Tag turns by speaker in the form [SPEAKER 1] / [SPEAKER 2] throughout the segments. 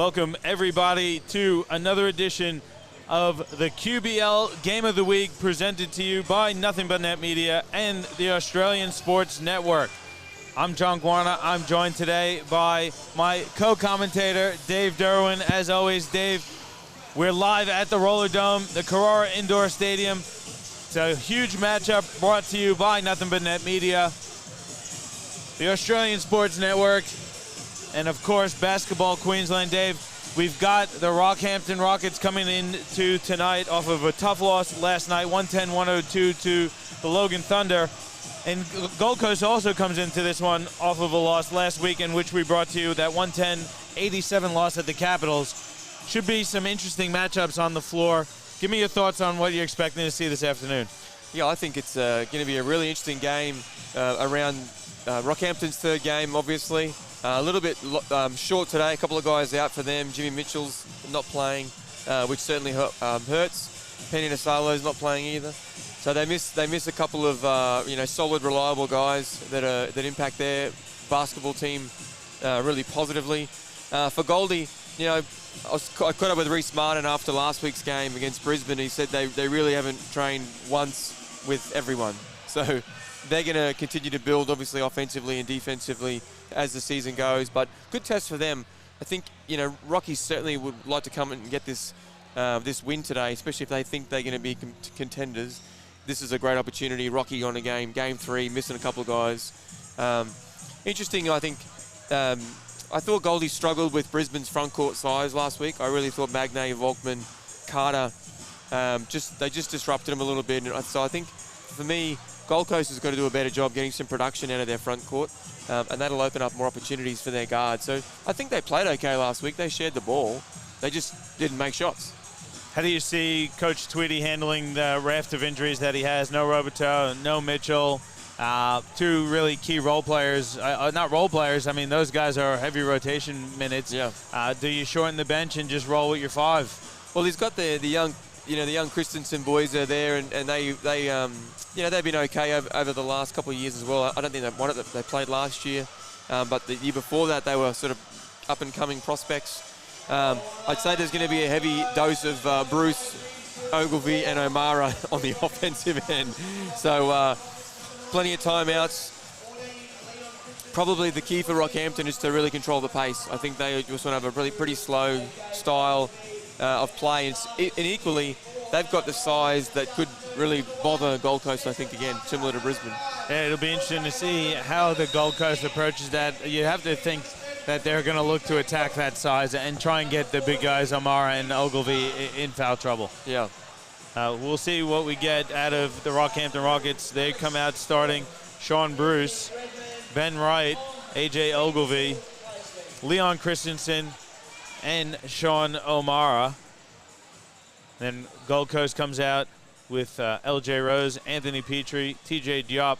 [SPEAKER 1] Welcome, everybody, to another edition of the QBL Game of the Week, presented to you by Nothing But Net Media and the Australian Sports Network. I'm John Guarna. I'm joined today by my co-commentator, Dave Derwin. As always, Dave, we're live at the Roller Dome, the Carrara Indoor Stadium. It's a huge matchup brought to you by Nothing But Net Media, the Australian Sports Network, and of course, Basketball Queensland. Dave, we've got the Rockhampton Rockets coming into tonight off of a tough loss last night, 110-102 to the Logan Thunder. And Gold Coast also comes into this one off of a loss last week, in which we brought to you that 110-87 loss at the Capitals. Should be some interesting matchups on the floor. Give me your thoughts on what you're expecting to see this afternoon.
[SPEAKER 2] Yeah, I think it's going to be a really interesting game around Rockhampton's third game, obviously. A little bit short today, a couple of guys out for them. Jimmy Mitchell's not playing, which certainly hurts. Penny Nasalo's not playing either. So they miss a couple of solid, reliable guys that impact their basketball team really positively. For Goldie, I caught up with Reece Martin after last week's game against Brisbane. He said they really haven't trained once with everyone. So they're going to continue to build, obviously, offensively and defensively as the season goes. But good test for them. I think, Rocky certainly would like to come and get this win today, especially if they think they're going to be contenders. This is a great opportunity. Rocky on a game 3, missing a couple of guys. Interesting, I think. I thought Goldie struggled with Brisbane's front court size last week. I really thought Magnay, Volkman, Carter, they just disrupted him a little bit. And so I think, for me, Gold Coast has got to do a better job getting some production out of their front court, and that'll open up more opportunities for their guards. So I think they played okay last week. They shared the ball. They just didn't make shots.
[SPEAKER 1] How do you see Coach Tweedy handling the raft of injuries that he has? No Roberto, no Mitchell, two really key role players. Not role players. I mean, those guys are heavy rotation minutes. Yeah. Do you shorten the bench and just roll with your 5?
[SPEAKER 2] Well, he's got the young Christensen boys are there, and they've been okay over the last couple of years as well. I don't think they played last year, but the year before that they were sort of up and coming prospects. I'd say there's going to be a heavy dose of Bruce, Ogilvie, and O'Mara on the offensive end. So plenty of timeouts. Probably the key for Rockhampton is to really control the pace. I think they just want to have a pretty slow style of play, and equally they've got the size that could really bother Gold Coast, I think, again, similar to Brisbane.
[SPEAKER 1] Yeah, it'll be interesting to see how the Gold Coast approaches that. You have to think that they're going to look to attack that size and try and get the big guys, O'Mara and Ogilvie, in foul trouble.
[SPEAKER 2] Yeah.
[SPEAKER 1] We'll see what we get out of the Rockhampton Rockets. They come out starting Sean Bruce, Ben Wright, AJ Ogilvie, Leon Christensen, and Sean O'Mara. Then Gold Coast comes out with LJ Rose, Anthony Petrie, TJ Diop,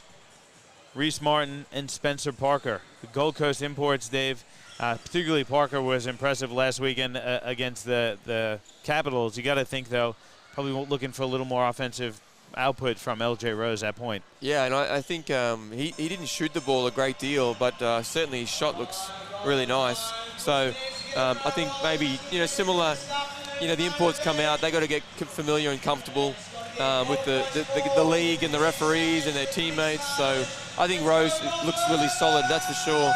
[SPEAKER 1] Reece Martin, and Spencer Parker. The Gold Coast imports, Dave, particularly Parker, was impressive last weekend against the Capitals. You got to think, though, probably looking for a little more offensive output from LJ Rose at point.
[SPEAKER 2] Yeah, and I think he didn't shoot the ball a great deal, but certainly his shot looks really nice. So I think maybe, similar, the imports come out, they got to get familiar and comfortable with the league and the referees and their teammates. So I think Rose looks really solid, that's for sure.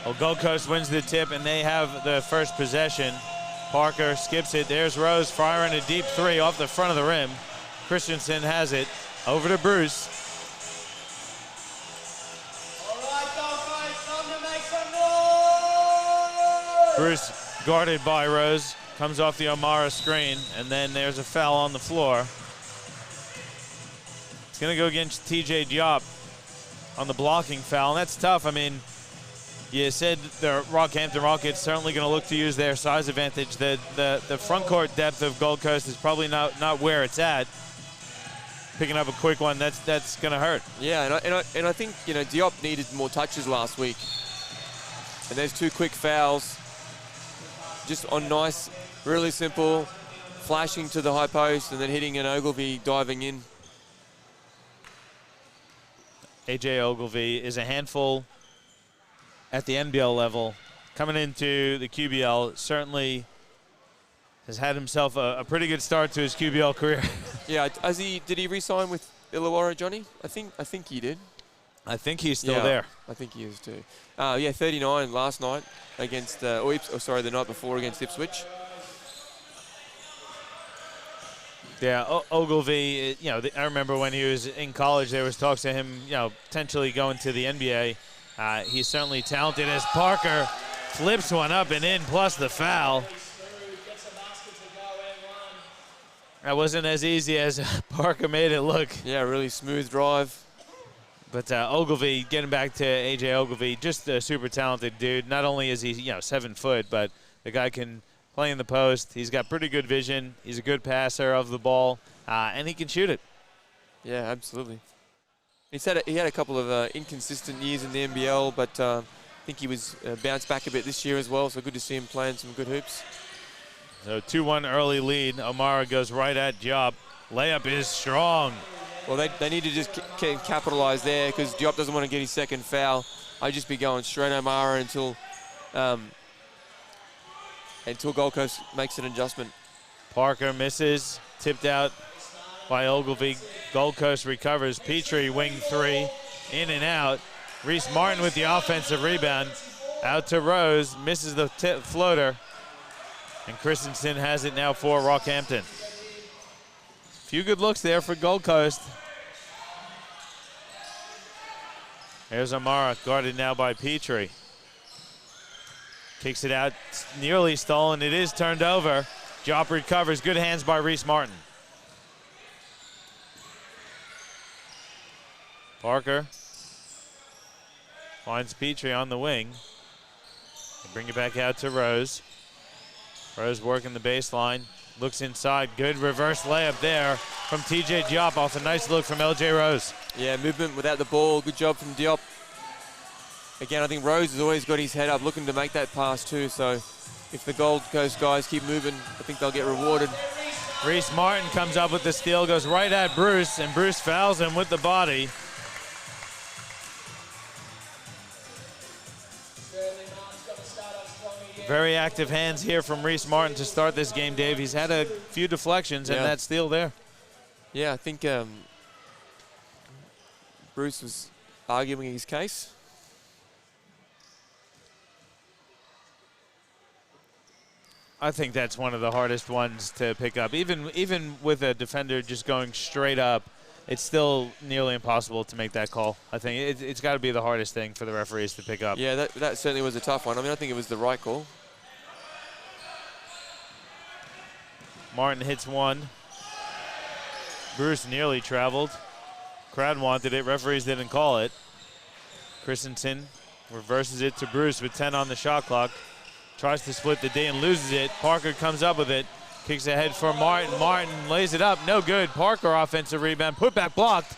[SPEAKER 1] Well, Gold Coast wins the tip, and they have the first possession. Parker skips it. There's Rose firing a deep 3 off the front of the rim. Christensen has it. Over to Bruce. Bruce guarded by Rose. Comes off the O'Mara screen, and then there's a foul on the floor. It's going to go against TJ Diop on the blocking foul, and that's tough. I mean, you said the Rockhampton Rockets certainly going to look to use their size advantage. The front court depth of Gold Coast is probably not where it's at. Picking up a quick one, that's going to hurt.
[SPEAKER 2] Yeah, and I think Diop needed more touches last week, and there's 2 quick fouls, just on nice, really simple, flashing to the high post and then hitting an Ogilvie diving in. AJ
[SPEAKER 1] Ogilvie is a handful at the NBL level. coming into the QBL, certainly has had himself a pretty good start to his QBL career.
[SPEAKER 2] Yeah, did he re-sign with Illawarra, Johnny? I think he did.
[SPEAKER 1] I think he's still there.
[SPEAKER 2] I think he is too. Yeah, 39 last night against, the night before against Ipswich.
[SPEAKER 1] Yeah, Ogilvy, I remember when he was in college, there was talks of him, potentially going to the NBA. He's certainly talented as Parker flips one up and in, plus the foul. That wasn't as easy as Parker made it look.
[SPEAKER 2] Yeah, really smooth drive.
[SPEAKER 1] But Ogilvy, getting back to A.J. Ogilvy, just a super talented dude. Not only is he, 7 foot, but the guy can play in the post. He's got pretty good vision. He's a good passer of the ball, and he can shoot it.
[SPEAKER 2] Yeah, absolutely. He had a couple of inconsistent years in the NBL, but I think he was bounced back a bit this year as well, so good to see him playing some good hoops.
[SPEAKER 1] So 2-1 early lead. O'Mara goes right at Diop. Layup is strong.
[SPEAKER 2] Well, they need to just capitalize there because Diop doesn't want to get his second foul. I'd just be going straight O'Mara until Gold Coast makes an adjustment.
[SPEAKER 1] Parker misses, tipped out by Ogilvy. Gold Coast recovers. Petrie, wing 3, in and out. Reese Martin with the offensive rebound. Out to Rose, misses the floater. And Christensen has it now for Rockhampton. Few good looks there for Gold Coast. There's O'Mara, guarded now by Petrie. Kicks it out, nearly stolen. It is turned over. Diop recovers. Good hands by Reese Martin. Parker finds Petrie on the wing. They bring it back out to Rose. Rose working the baseline. Looks inside. Good reverse layup there from TJ Diop off a nice look from LJ Rose.
[SPEAKER 2] Yeah, movement without the ball. Good job from Diop. Again, I think Rose has always got his head up looking to make that pass too. So if the Gold Coast guys keep moving, I think they'll get rewarded.
[SPEAKER 1] Reese Martin comes up with the steal, goes right at Bruce, and Bruce fouls him with the body. Very active hands here from Reese Martin to start this game, Dave. He's had a few deflections and that steal there.
[SPEAKER 2] Yeah, I think Bruce was arguing his case.
[SPEAKER 1] I think that's one of the hardest ones to pick up. Even with a defender just going straight up, it's still nearly impossible to make that call. I think it's got to be the hardest thing for the referees to pick up.
[SPEAKER 2] Yeah, that certainly was a tough one. I mean, I think it was the right call.
[SPEAKER 1] Martin hits one. Bruce nearly traveled. Crowd wanted it. Referees didn't call it. Christensen reverses it to Bruce with 10 on the shot clock. Tries to split the D and loses it. Parker comes up with it. Kicks ahead for Martin. Martin lays it up. No good. Parker offensive rebound. Put back blocked.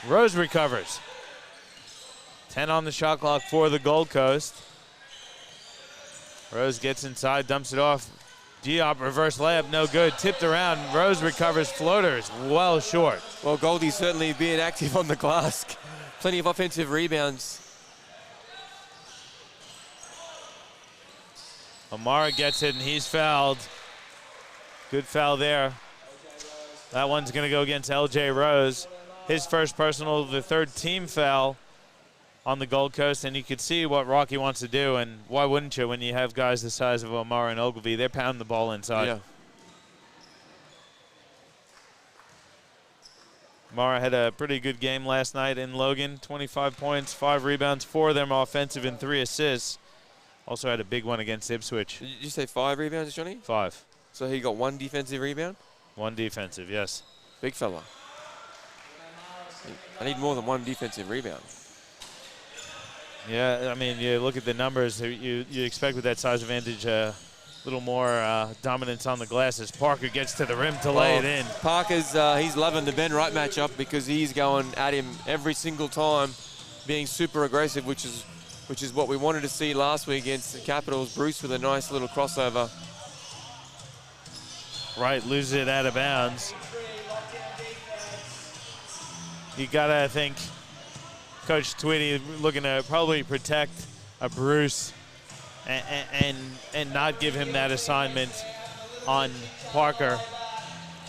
[SPEAKER 1] Rose recovers. 10 on the shot clock for the Gold Coast. Rose gets inside, dumps it off. Diop reverse layup, no good. Tipped around. Rose recovers. Floaters well short.
[SPEAKER 2] Well, Goldie's certainly being active on the glass. Plenty of offensive rebounds.
[SPEAKER 1] O'Mara gets it, and he's fouled. Good foul there. That one's going to go against LJ Rose. His first personal, the third team foul on the Gold Coast, and you could see what Rocky wants to do, and why wouldn't you when you have guys the size of O'Mara and Ogilvy? They're pounding the ball inside.
[SPEAKER 2] Yeah.
[SPEAKER 1] O'Mara had a pretty good game last night in Logan. 25 points, 5 rebounds, 4 of them offensive and 3 assists. Also had a big one against Ipswich.
[SPEAKER 2] Did you say 5 rebounds, Johnny?
[SPEAKER 1] 5.
[SPEAKER 2] So he got 1 defensive rebound?
[SPEAKER 1] 1 defensive, yes.
[SPEAKER 2] Big fella. I need more than 1 defensive rebound.
[SPEAKER 1] Yeah, I mean, you look at the numbers, you expect with that size advantage a little more dominance on the glass as Parker gets to the rim to lay it in.
[SPEAKER 2] Parker's, he's loving the Ben Wright matchup because he's going at him every single time, being super aggressive, which is what we wanted to see last week against the Capitals. Bruce with a nice little crossover.
[SPEAKER 1] Wright loses it out of bounds. You gotta, I think, Coach Tweedy looking to probably protect a Bruce and not give him that assignment on Parker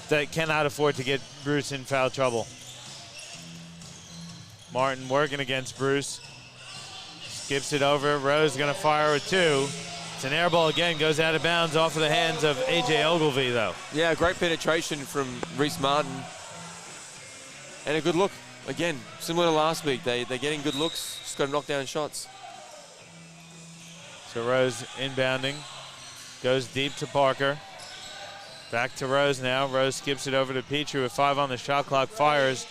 [SPEAKER 1] that cannot afford to get Bruce in foul trouble. Martin working against Bruce. Skips it over. Rose going to fire with two. It's an air ball again. Goes out of bounds off of the hands of A.J. Ogilvie, though.
[SPEAKER 2] Yeah, great penetration from Reese Martin. And a good look. Again, similar to last week. They're getting good looks. Just got to knock down shots.
[SPEAKER 1] So Rose inbounding. Goes deep to Parker. Back to Rose now. Rose skips it over to Petrie with 5 on the shot clock. Fires.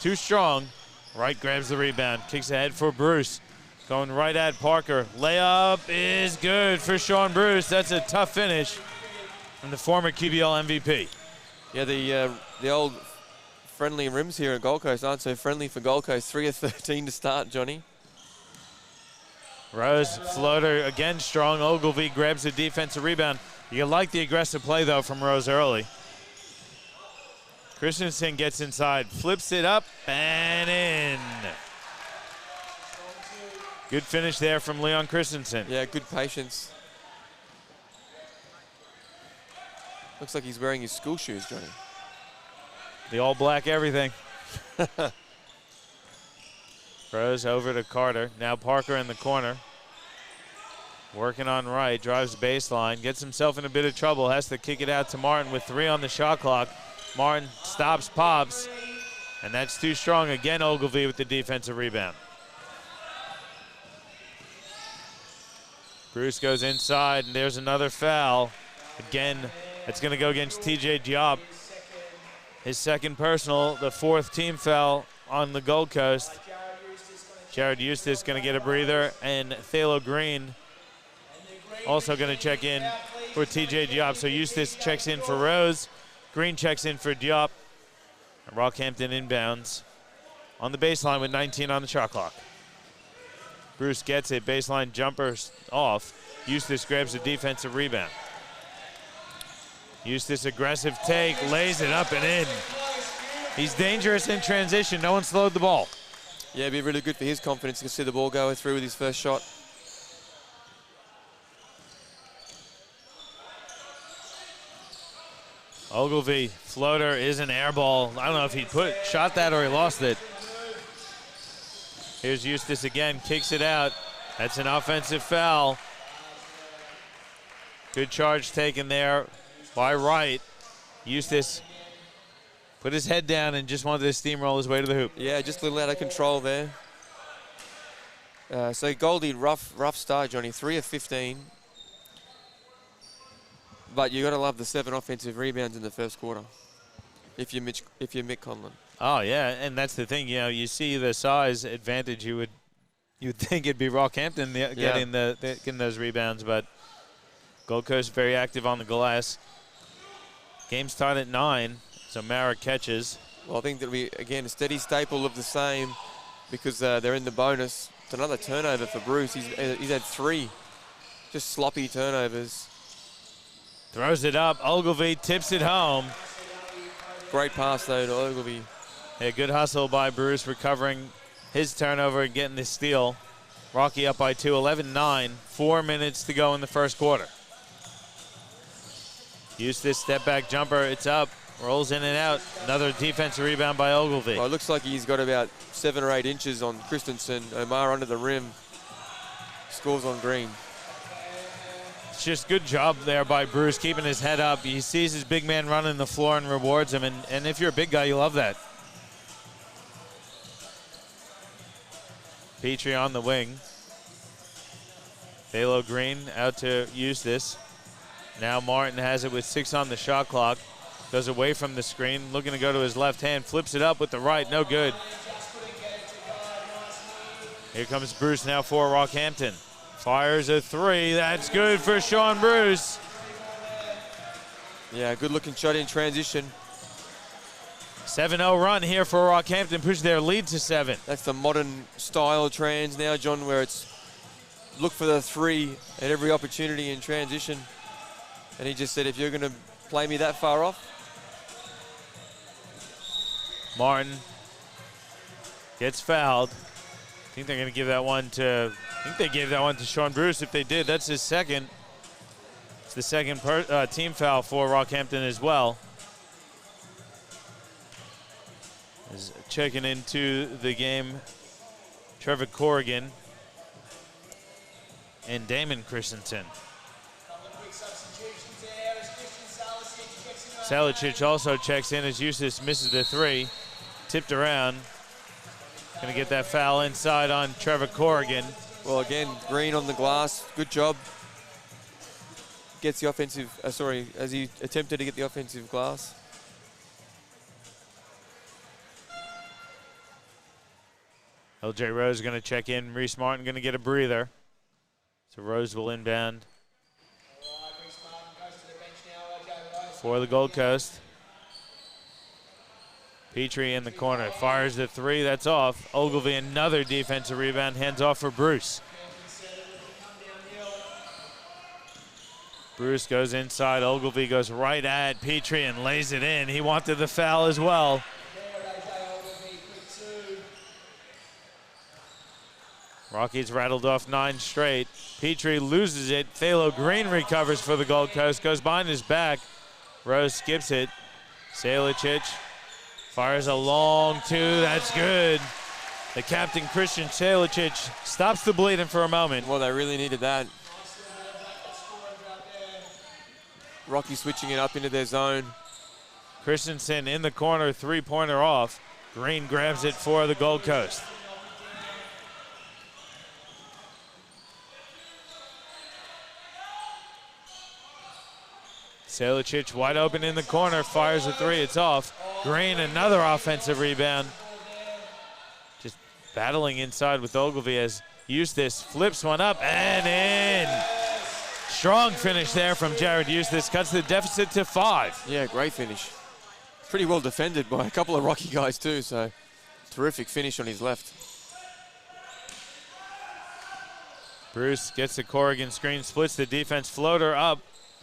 [SPEAKER 1] Too strong. Wright grabs the rebound. Kicks ahead for Bruce. Going right at Parker. Layup is good for Sean Bruce. That's a tough finish from the former QBL MVP.
[SPEAKER 2] Yeah, the old friendly rims here at Gold Coast aren't so friendly for Gold Coast. 3 of 13 to start, Johnny.
[SPEAKER 1] Rose, floater, again strong. Ogilvie grabs the defensive rebound. You like the aggressive play, though, from Rose early. Christensen gets inside, flips it up, and in. Good finish there from Leon Christensen.
[SPEAKER 2] Yeah, good patience. Looks like he's wearing his school shoes, Johnny.
[SPEAKER 1] The all black everything. Rose over to Carter. Now Parker in the corner. Working on Wright, drives baseline, gets himself in a bit of trouble, has to kick it out to Martin with 3 on the shot clock. Martin stops, pops, and that's too strong. Again, Ogilvie with the defensive rebound. Bruce goes inside, and there's another foul. Again, it's going to go against TJ Diop. His second personal, the 4th team foul on the Gold Coast. Jared Eustace going to get a breather, and Thalo Green also going to check in for TJ Diop. So Eustace checks in for Rose. Green checks in for Diop. And Rockhampton inbounds on the baseline with 19 on the shot clock. Bruce gets it. Baseline jumper off. Eustace grabs the defensive rebound. Eustace aggressive take. Lays it up and in. He's dangerous in transition. No one slowed the ball.
[SPEAKER 2] Yeah, it'd be really good for his confidence to see the ball go through with his first shot.
[SPEAKER 1] Ogilvie, floater is an air ball. I don't know if he shot that or he lost it. Here's Eustace again, kicks it out. That's an offensive foul. Good charge taken there by Wright. Eustace put his head down and just wanted to steamroll his way to the hoop.
[SPEAKER 2] Yeah, just a little out of control there. So Goldie, rough start, Johnny. 3 of 15. But you got to love the 7 offensive rebounds in the first quarter. If you're Mick Conlon.
[SPEAKER 1] Oh yeah, and that's the thing. You know, you see the size advantage. You would think it'd be Rockhampton getting those rebounds, but Gold Coast very active on the glass. Game start at 9, so Mara catches.
[SPEAKER 2] Well, I think that'll be again a steady staple of the same, because they're in the bonus. It's another turnover for Bruce. He's had 3 just sloppy turnovers.
[SPEAKER 1] Throws it up. Ogilvie tips it home.
[SPEAKER 2] Great pass, though, to Ogilvie.
[SPEAKER 1] Yeah, good hustle by Bruce, recovering his turnover and getting the steal. Rocky up by 2, 11-9. 4 minutes to go in the first quarter. Eustace step-back jumper. It's up. Rolls in and out. Another defensive rebound by Ogilvie.
[SPEAKER 2] Well, it looks like he's got about 7 or 8 inches on Christensen. Omar under the rim. Scores on Green.
[SPEAKER 1] It's just good job there by Bruce, keeping his head up. He sees his big man running the floor and rewards him. And if you're a big guy, you love that. Petrie on the wing. Thalo Green out to Eustace. Now Martin has it with 6 on the shot clock. Goes away from the screen, looking to go to his left hand. Flips it up with the right, no good. Here comes Bruce now for Rockhampton. Fires a 3, that's good for Sean Bruce.
[SPEAKER 2] Yeah, good looking shot in transition.
[SPEAKER 1] 7-0 run here for Rockhampton, push their lead to 7.
[SPEAKER 2] That's the modern style trans now, John, where it's look for the 3 at every opportunity in transition. And he just said, if you're going to play me that far off.
[SPEAKER 1] Martin gets fouled. I think they're going to give that one to think they gave that one to Sean Bruce. If they did, that's his second. It's the second team foul for Rockhampton as well. Is checking into the game, Trevor Corrigan and Damon Christensen. Salicic also checks in as Eustace misses the three. Tipped around. Gonna get that foul inside on Trevor Corrigan.
[SPEAKER 2] Well, again, Green on the glass. Good job. Gets the offensive, as he attempted to get the offensive glass.
[SPEAKER 1] LJ Rose gonna check in. Reese Martin gonna get a breather. So Rose will inbound for the Gold Coast. Petrie in the corner, fires the three, that's off. Ogilvie, another defensive rebound, hands off for Bruce. Bruce goes inside, Ogilvie goes right at Petrie and lays it in. He wanted the foul as well. Rockies rattled off 9 straight. Petrie loses it. Thalo Green recovers for the Gold Coast, goes behind his back. Rose skips it. Salicic fires a long two, that's good. The captain, Christian Salicic, stops the bleeding for a moment.
[SPEAKER 2] Well, they really needed that. Rocky switching it up into their zone.
[SPEAKER 1] Christensen in the corner, three-pointer off. Green grabs it for the Gold Coast. Salicic wide open in the corner, fires a three, it's off. Green, another offensive rebound. Just battling inside with Ogilvie as Eustace flips one up and in. Strong finish there from Jared Eustace, cuts the deficit to 5.
[SPEAKER 2] Yeah, great finish. Pretty well defended by a couple of Rocky guys too, so terrific finish on his left.
[SPEAKER 1] Bruce gets the Corrigan screen, splits the defense, floater up.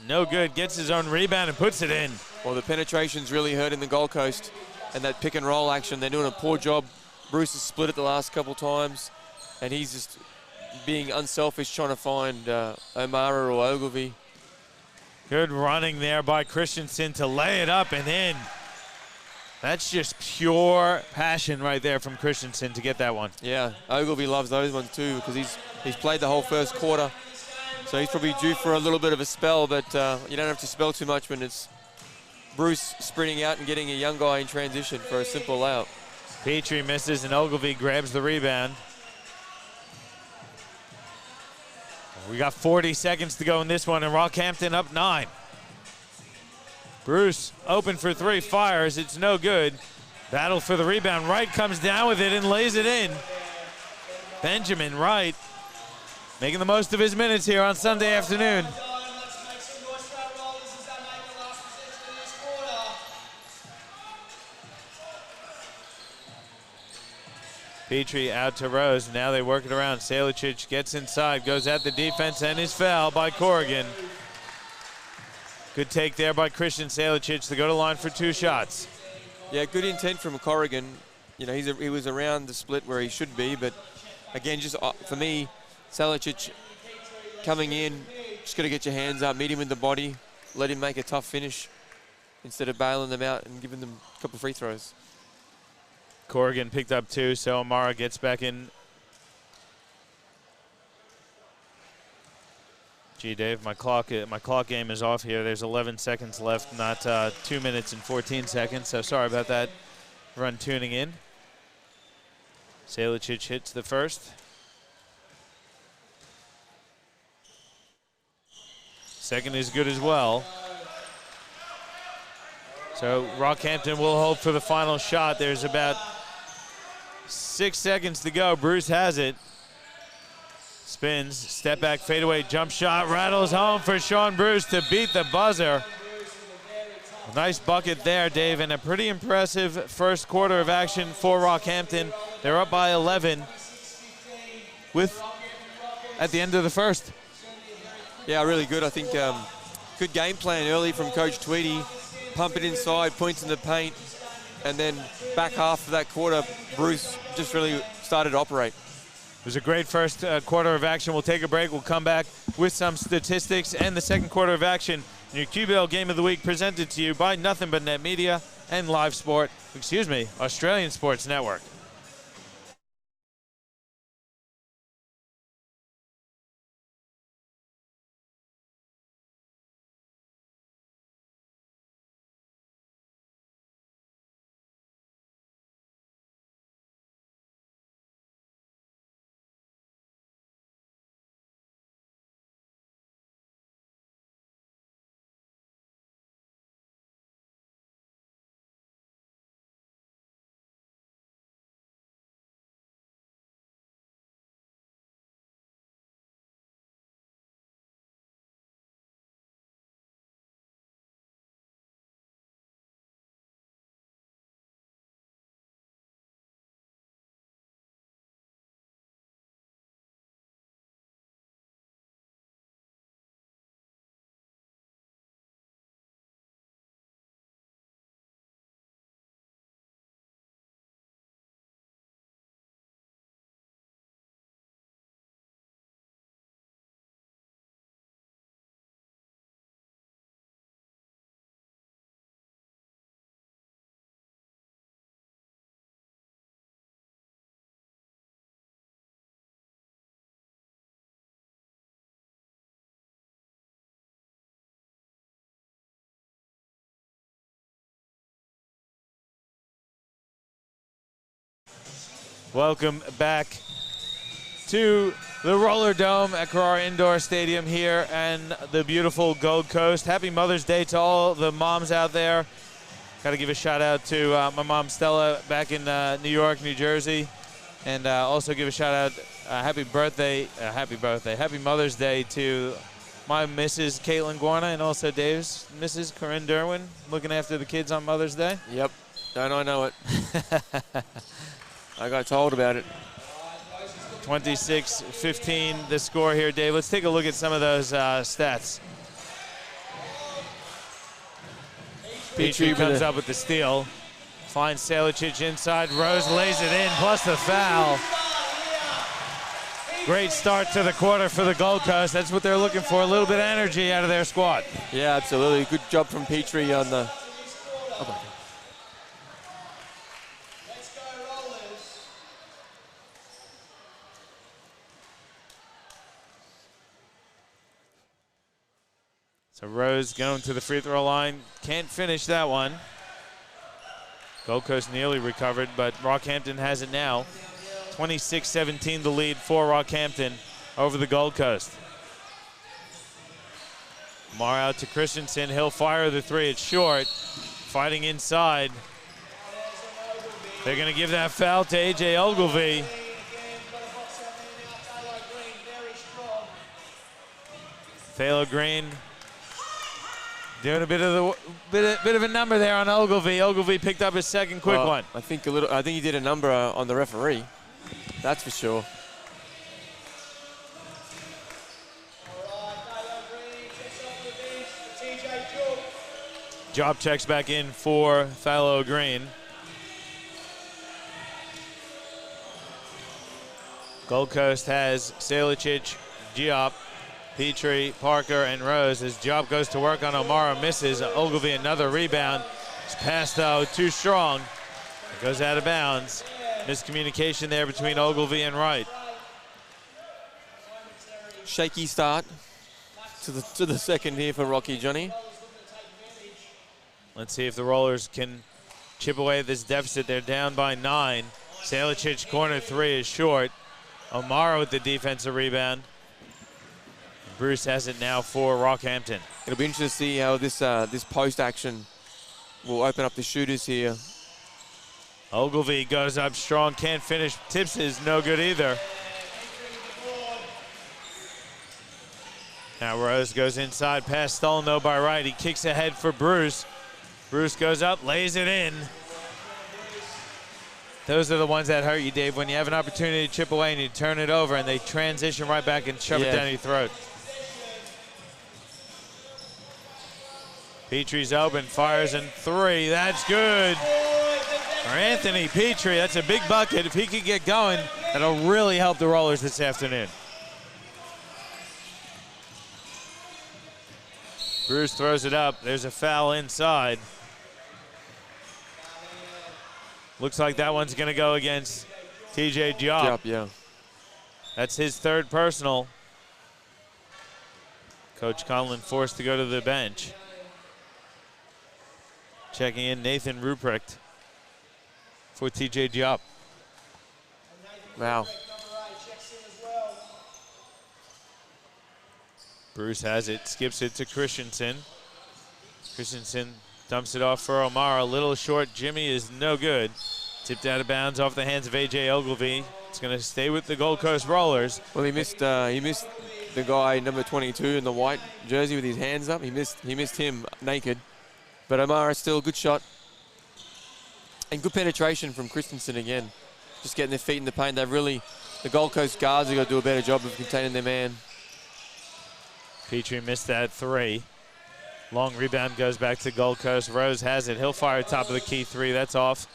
[SPEAKER 1] No good, gets his own rebound and puts it in.
[SPEAKER 2] Well, the penetration's really hurting the Gold Coast, and that pick and roll action, they're doing a poor job. Bruce has split it the last couple times, and he's just being unselfish, trying to find O'Mara or Ogilvie.
[SPEAKER 1] Good running there by Christensen to lay it up and in. That's just pure passion right there from Christensen to get that one.
[SPEAKER 2] Yeah, Ogilvie loves those ones too, because he's played the whole first quarter. So he's probably due for a little bit of a spell, but you don't have to spell too much when it's Bruce sprinting out and getting a young guy in transition for a simple layup.
[SPEAKER 1] Petrie misses and Ogilvie grabs the rebound. We got 40 seconds to go in this one, and Rockhampton up 9. Bruce open for 3, fires, it's no good. Battle for the rebound, Wright comes down with it and lays it in. Benjamin Wright making the most of his minutes here on Sunday afternoon. Petrie out to Rose. Now they work it around. Salicic gets inside, goes at the defense, and is fouled by Corrigan. Good take there by Christian Salicic to go to line for 2 shots.
[SPEAKER 2] Yeah, good intent from Corrigan. You know, he was around the split where he should be, but again, just for me, Salicic coming in, just got to get your hands up, meet him in the body, let him make a tough finish instead of bailing them out and giving them a couple of free throws.
[SPEAKER 1] Corrigan picked up 2, so O'Mara gets back in. Gee, Dave, my clock game is off here. There's 11 seconds left, not 2 minutes and 14 seconds, so sorry about that. Everyone tuning in. Salicic hits the first. Second is good as well. So Rockhampton will hold for the final shot. There's about 6 seconds to go. Bruce has it. Spins, step back, fadeaway, jump shot, rattles home for Sean Bruce to beat the buzzer. A nice bucket there, Dave, and a pretty impressive first quarter of action for Rockhampton. They're up by 11 at the end of the first.
[SPEAKER 2] Yeah, really good. I think good game plan early from Coach Tweedy. Pump it inside, points in the paint, and then back half of that quarter, Bruce just really started to operate.
[SPEAKER 1] It was a great first quarter of action. We'll take a break. We'll come back with some statistics and the second quarter of action in your QBL Game of the Week, presented to you by Nothing But Net Media and Australian Sports Network. Welcome back to the Roller Dome at Carrara Indoor Stadium here and the beautiful Gold Coast. Happy Mother's Day to all the moms out there. Got to give a shout out to my mom Stella back in New York, New Jersey, and also give a shout out, happy Mother's Day to my Mrs. Caitlin Guarna and also Dave's Mrs. Corinne Derwin, looking after the kids on Mother's Day.
[SPEAKER 2] Yep, don't I know it. I got told about it.
[SPEAKER 1] 26-15 the score here, Dave. Let's take a look at some of those stats. Petrie comes up with the steal. Finds Salicic inside. Rose lays it in, plus the foul. Great start to the quarter for the Gold Coast. That's what they're looking for, a little bit of energy out of their squad.
[SPEAKER 2] Yeah, absolutely. Good job from Petrie on the...
[SPEAKER 1] So Rose going to the free throw line. Can't finish that one. Gold Coast nearly recovered, but Rockhampton has it now. 26-17 the lead for Rockhampton over the Gold Coast. Mar out to Christensen. He'll fire the three. It's short. Fighting inside. They're going to give that foul to A.J. Ogilvy. Phalo Green doing a bit of a number there on Ogilvy. Ogilvy picked up his second quick one.
[SPEAKER 2] I think he did a number on the referee. That's for sure.
[SPEAKER 1] Job checks back in for Phalo Green. Gold Coast has Salicic, Diop, Petrie, Parker, and Rose. As Diop goes to work on O'Mara, misses. Ogilvy another rebound. His pass, though, too strong. It goes out of bounds. Miscommunication there between Ogilvy and Wright.
[SPEAKER 2] Shaky start to the second here for Rocky, Johnny.
[SPEAKER 1] Let's see if the Rollers can chip away at this deficit. They're down by 9. Salicic corner three is short. O'Mara with the defensive rebound. Bruce has it now for Rockhampton.
[SPEAKER 2] It'll be interesting to see how this post action will open up the shooters here.
[SPEAKER 1] Ogilvy goes up strong, can't finish. Tips is no good either. Now Rose goes inside, pass stolen though by Wright. He kicks ahead for Bruce. Bruce goes up, lays it in. Those are the ones that hurt you, Dave, when you have an opportunity to chip away and you turn it over and they transition right back and shove it down your throat. Petrie's open, fires in three. That's good. For Anthony Petrie, that's a big bucket. If he could get going, That'll really help the Rollers this afternoon. Bruce throws it up. There's a foul inside. Looks like that one's going to go against TJ Diop.
[SPEAKER 2] Yeah.
[SPEAKER 1] That's his third personal. Coach Conlon forced to go to the bench. Checking in Nathan Ruprecht for TJ Diop.
[SPEAKER 2] Wow.
[SPEAKER 1] Bruce has it, skips it to Christensen. Christensen dumps it off for O'Mara. A little short. Jimmy is no good. Tipped out of bounds off the hands of A.J. Ogilvy. It's going to stay with the Gold Coast Rollers.
[SPEAKER 2] Well, he missed the guy number 22 in the white jersey with his hands up. He missed him naked. But O'Mara still a good shot. And good penetration from Christensen again. Just getting their feet in the paint. The Gold Coast guards have got to do a better job of containing their man.
[SPEAKER 1] Petrie missed that three. Long rebound goes back to Gold Coast. Rose has it. He'll fire top of the key three. That's off.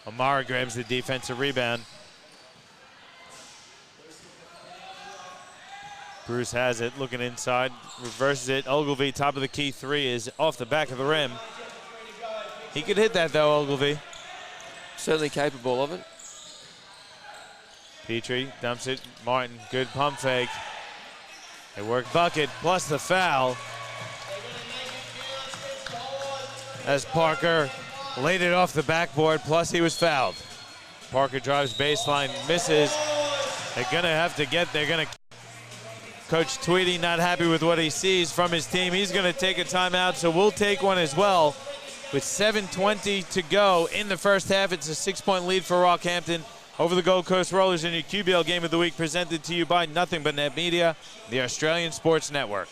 [SPEAKER 1] O'Mara grabs the defensive rebound. Bruce has it, looking inside, reverses it. Ogilvy, top of the key three, is off the back of the rim. He could hit that though, Ogilvy.
[SPEAKER 2] Certainly capable of it.
[SPEAKER 1] Petrie dumps it. Martin, good pump fake. They work bucket, plus the foul. As Parker laid it off the backboard, plus he was fouled. Parker drives baseline, misses. They're gonna Coach Tweedy not happy with what he sees from his team. He's gonna take a timeout, so we'll take one as well. With 7:20 to go in the first half, it's a 6-point lead for Rockhampton over the Gold Coast Rollers in your QBL Game of the Week, presented to you by Nothing But Net Media, the Australian Sports Network.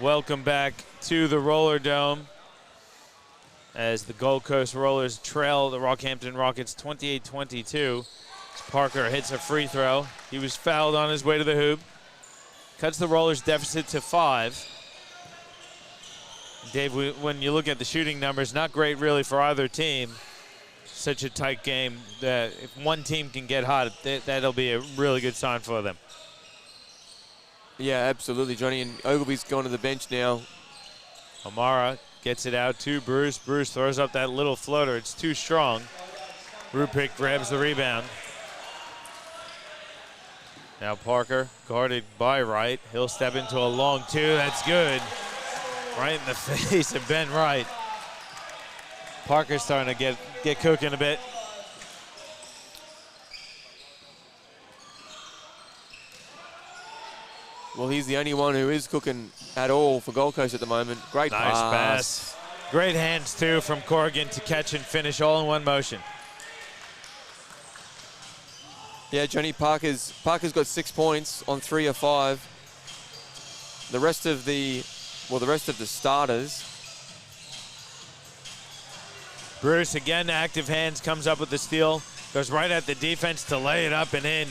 [SPEAKER 1] Welcome back to the Roller Dome as the Gold Coast Rollers trail the Rockhampton Rockets 28-22. Parker hits a free throw. He was fouled on his way to the hoop. Cuts the Rollers' deficit to 5. Dave, when you look at the shooting numbers, not great really for either team. Such a tight game that if one team can get hot, that'll be a really good sign for them.
[SPEAKER 2] Yeah, absolutely, Johnny. And Ogilvy's gone to the bench now.
[SPEAKER 1] O'Mara gets it out to Bruce. Bruce throws up that little floater. It's too strong. Rupick grabs the rebound. Now Parker guarded by Wright. He'll step into a long two. That's good. Right in the face of Ben Wright. Parker's starting to get cooking a bit.
[SPEAKER 2] Well, he's the only one who is cooking at all for Gold Coast at the moment. Great
[SPEAKER 1] nice pass. Great hands, too, from Corrigan to catch and finish all in one motion.
[SPEAKER 2] Yeah, Johnny, Parker's got 6 points on 3 of 5. The rest of the starters.
[SPEAKER 1] Bruce, again, active hands, comes up with the steal. Goes right at the defense to lay it up and in.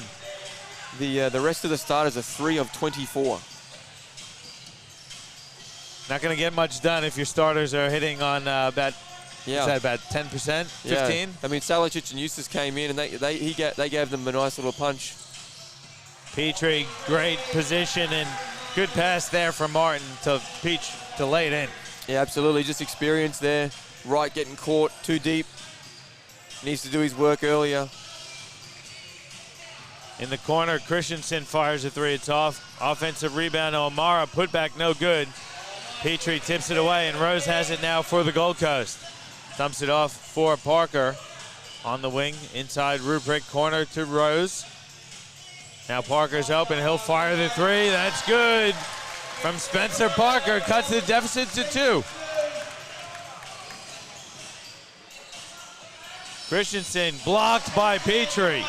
[SPEAKER 2] The rest of the starters are 3 of 24.
[SPEAKER 1] Not going to get much done if your starters are hitting on about, is that about 10%, 15?
[SPEAKER 2] Yeah. I mean, Salicic and Eustace came in, and they gave them a nice little punch.
[SPEAKER 1] Petrie, great position and good pass there from Martin to Peach to lay it in.
[SPEAKER 2] Yeah, absolutely. Just experience there. Wright getting caught too deep. Needs to do his work earlier.
[SPEAKER 1] In the corner, Christensen fires a three. It's off. Offensive rebound, O'Mara. Put back, no good. Petrie tips it away, and Rose has it now for the Gold Coast. Dumps it off for Parker on the wing. Inside Ruprecht, corner to Rose. Now Parker's open. He'll fire the three. That's good from Spencer Parker. Cuts the deficit to 2. Christensen blocked by Petrie.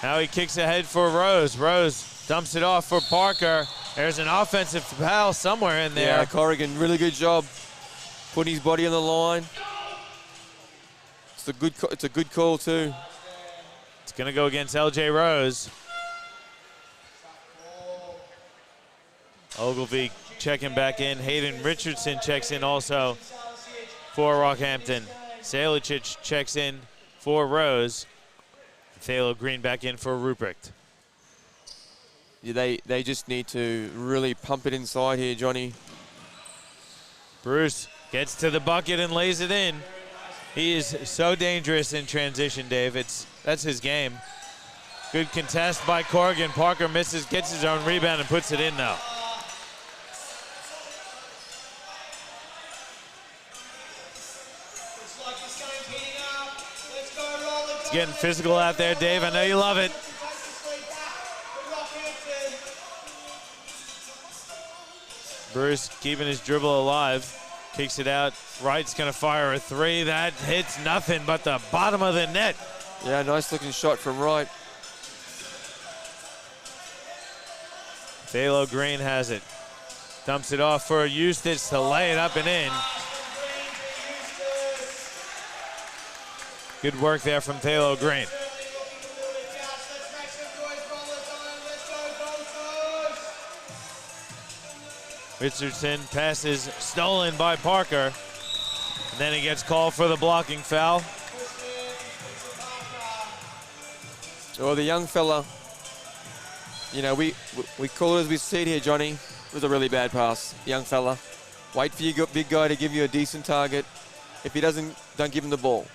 [SPEAKER 1] Now he kicks ahead for Rose. Rose dumps it off for Parker. There's an offensive foul somewhere in there.
[SPEAKER 2] Yeah, Corrigan, really good job putting his body on the line. It's a good call too.
[SPEAKER 1] It's going to go against LJ Rose. Ogilvie checking back in. Hayden Richardson checks in also for Rockhampton. Salicic checks in for Rose. Thalo Green back in for Ruprecht.
[SPEAKER 2] Yeah, they just need to really pump it inside here, Johnny.
[SPEAKER 1] Bruce gets to the bucket and lays it in. He is so dangerous in transition, Dave. That's his game. Good contest by Corrigan. Parker misses, gets his own rebound and puts it in now. It's getting physical out there, Dave. I know you love it. Bruce keeping his dribble alive. Kicks it out. Wright's going to fire a three. That hits nothing but the bottom of the net.
[SPEAKER 2] Yeah, nice looking shot from Wright.
[SPEAKER 1] Thalo Green has it. Dumps it off for Eustace to lay it up and in. Good work there from Thalo Green. Richardson passes stolen by Parker. And then he gets called for the blocking foul.
[SPEAKER 2] Well, the young fella, you know, we call it as we see it here, Johnny. It was a really bad pass, young fella. Wait for your big guy to give you a decent target. If he doesn't, don't give him the ball.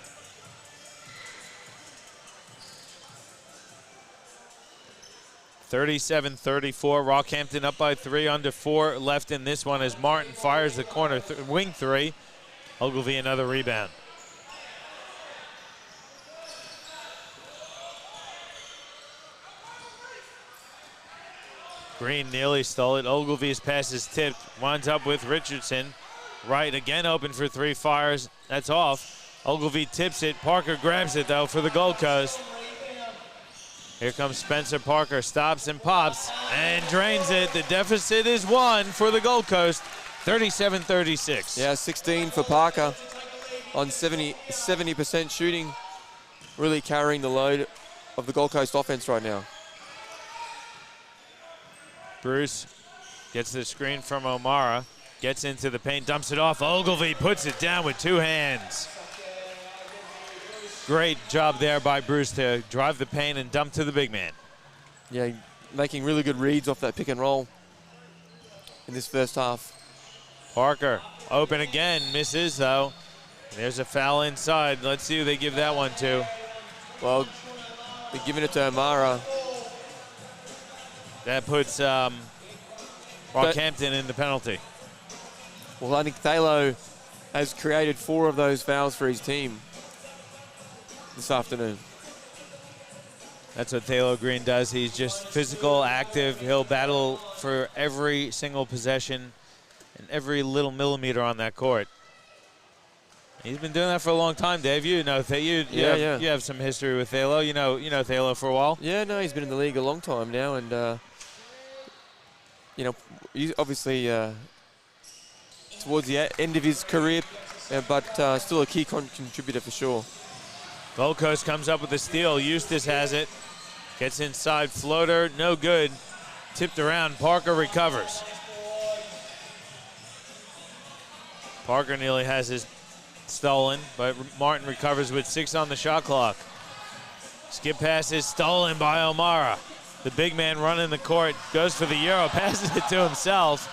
[SPEAKER 1] (37-34). Rockhampton up by 3, under 4 left in this one as Martin fires the corner wing three. Ogilvie another rebound. Green nearly stole it. Ogilvie's pass is tipped. Winds up with Richardson. Wright again open for 3, fires. That's off. Ogilvie tips it. Parker grabs it though for the Gold Coast. Here comes Spencer Parker, stops and pops and drains it. The deficit is 1 for the Gold Coast, 37-36.
[SPEAKER 2] Yeah, 16 for Parker on 70% shooting, really carrying the load of the Gold Coast offense right now.
[SPEAKER 1] Bruce gets the screen from O'Mara, gets into the paint, dumps it off. Ogilvie puts it down with 2 hands. Great job there by Bruce to drive the paint and dump to the big man.
[SPEAKER 2] Yeah, making really good reads off that pick and roll in this first half.
[SPEAKER 1] Parker open again, misses though. There's a foul inside. Let's see who they give that one to.
[SPEAKER 2] Well, they're giving it to O'Mara.
[SPEAKER 1] That puts Rockhampton in the penalty.
[SPEAKER 2] Well, I think Thalo has created 4 of those fouls for his team this afternoon.
[SPEAKER 1] That's what Thalo Green does. He's just physical, active. He'll battle for every single possession and every little millimeter on that court. He's been doing that for a long time, Dave. You know, you have some history with Thalo. You know Thalo for a while.
[SPEAKER 2] Yeah, no, he's been in the league a long time now, and you know, he's obviously towards the end of his career, but still a key contributor for sure.
[SPEAKER 1] Gold Coast comes up with a steal. Eustace has it. Gets inside, floater, no good. Tipped around, Parker recovers. Parker nearly has his stolen, but Martin recovers with 6 on the shot clock. Skip pass is stolen by O'Mara. The big man running the court, goes for the Euro, passes it to himself.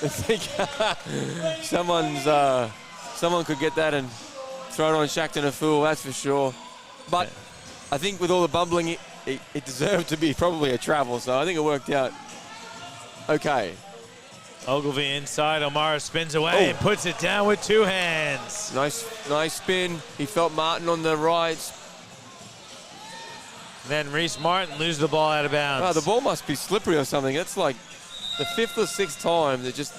[SPEAKER 2] I think someone could get that and throw it on Shackton a fool, that's for sure. But I think with all the bumbling, it deserved to be probably a travel, so I think it worked out okay.
[SPEAKER 1] Ogilvie inside, O'Mara spins away and puts it down with 2 hands.
[SPEAKER 2] Nice spin. He felt Martin on the right.
[SPEAKER 1] Then Reese Martin loses the ball out of bounds.
[SPEAKER 2] Oh, the ball must be slippery or something. It's like the 5th or 6th time that just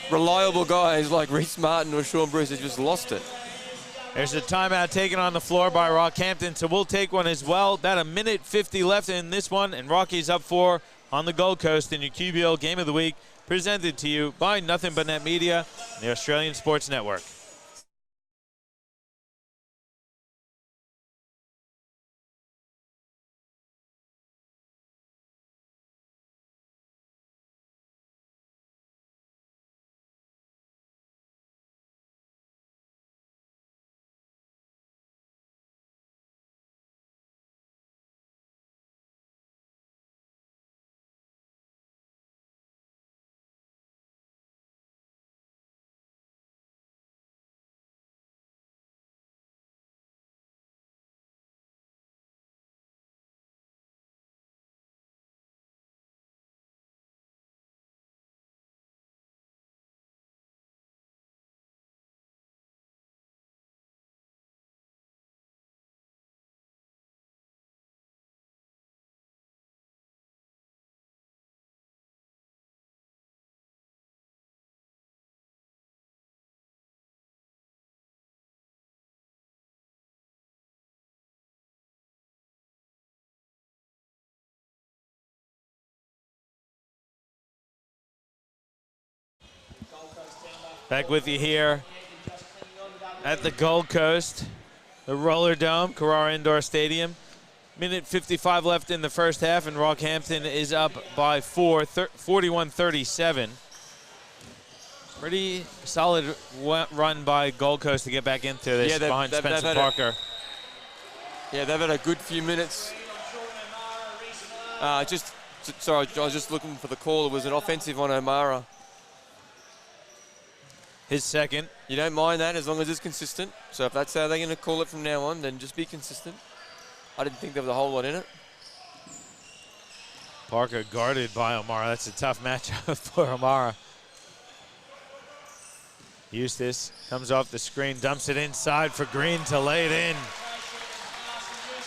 [SPEAKER 2] reliable guys like Reese Martin or Sean Bruce have just lost it.
[SPEAKER 1] There's a timeout taken on the floor by Rockhampton, so we'll take one as well. About a minute 50 left in this one, and Rocky's up 4 on the Gold Coast in your QBL Game of the Week, presented to you by Nothing But Net Media, the Australian Sports Network. Back with you here at the Gold Coast, the Roller Dome, Carrara Indoor Stadium. Minute 55 left in the first half, and Rockhampton is up by 4, 41-37. Pretty solid run by Gold Coast to get back into this behind Spencer Parker.
[SPEAKER 2] Yeah, they've had a good few minutes. Sorry, I was just looking for the call. It was an offensive on O'Mara.
[SPEAKER 1] His second.
[SPEAKER 2] You don't mind that as long as it's consistent. So if that's how they're going to call it from now on, then just be consistent. I didn't think there was a whole lot in it.
[SPEAKER 1] Parker guarded by O'Mara. That's a tough matchup for O'Mara. Eustace comes off the screen, dumps it inside for Green to lay it in.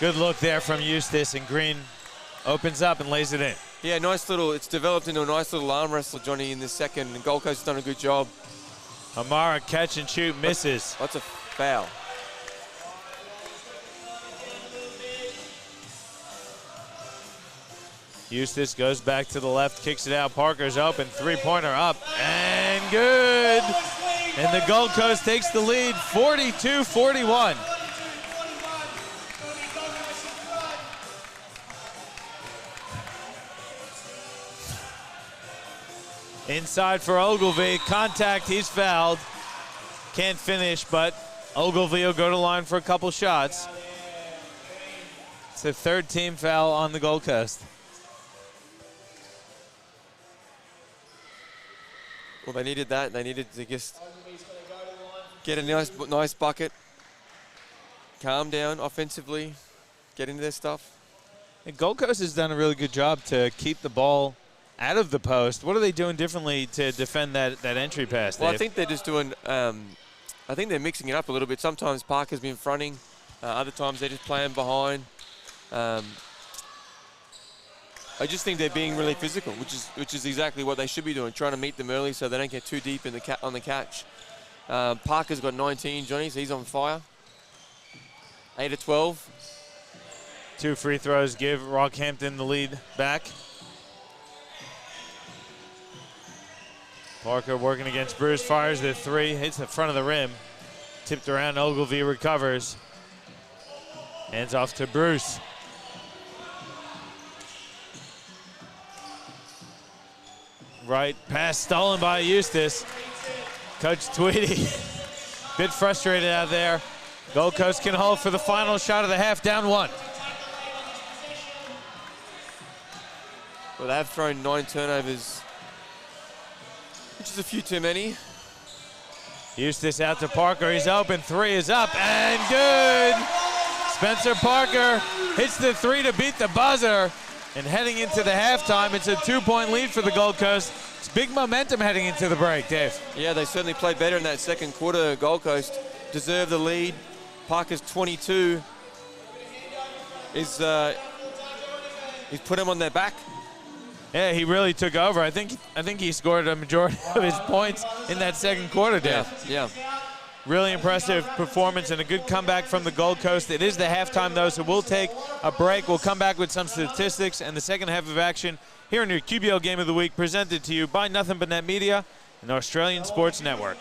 [SPEAKER 1] Good look there from Eustace, and Green opens up and lays it in.
[SPEAKER 2] Yeah, it's developed into a nice little arm wrestle, Johnny, in this second, and Gold Coast has done a good job.
[SPEAKER 1] O'Mara catch and shoot, misses.
[SPEAKER 2] That's a foul.
[SPEAKER 1] Eustace goes back to the left, kicks it out. Parker's open, 3-pointer up, and good. And the Gold Coast takes the lead, 42-41. Inside for Ogilvie, contact, he's fouled. Can't finish, but Ogilvie will go to line for a couple shots. It's the 3rd team foul on the Gold Coast.
[SPEAKER 2] Well, they needed that. They needed to just get a nice bucket, calm down offensively, get into their stuff.
[SPEAKER 1] And Gold Coast has done a really good job to keep the ball out of the post. What are they doing differently to defend that entry pass, Dave?
[SPEAKER 2] Well, I think they're just doing, I think they're mixing it up a little bit. Sometimes Parker's been fronting. Other times they're just playing behind. I just think they're being really physical, which is exactly what they should be doing, trying to meet them early so they don't get too deep in on the catch. Parker's got 19, Johnny, so he's on fire. 8 of 12.
[SPEAKER 1] 2 free throws give Rockhampton the lead back. Parker working against Bruce, fires the 3, hits the front of the rim. Tipped around, Ogilvie recovers. Hands off to Bruce. Right pass stolen by Eustace. Coach Tweedy, bit frustrated out there. Gold Coast can hold for the final shot of the half, down 1.
[SPEAKER 2] Well, they have thrown 9 turnovers, which is a few too many.
[SPEAKER 1] Eustace out to Parker, he's open, 3 is up and good. Spencer Parker hits the 3 to beat the buzzer. And heading into the halftime, it's a 2-point lead for the Gold Coast. It's big momentum heading into the break, Dave.
[SPEAKER 2] Yeah, they certainly played better in that second quarter. Gold Coast deserved the lead. Parker's 22 he's put them on their back.
[SPEAKER 1] Yeah, he really took over. I think he scored a majority of his points in that second quarter, Dave.
[SPEAKER 2] Yeah.
[SPEAKER 1] Really impressive performance and a good comeback from the Gold Coast. It is the halftime, though, so we'll take a break. We'll come back with some statistics and the second half of action here in your QBL Game of the Week, presented to you by Nothing But Net Media and the Australian Sports Network.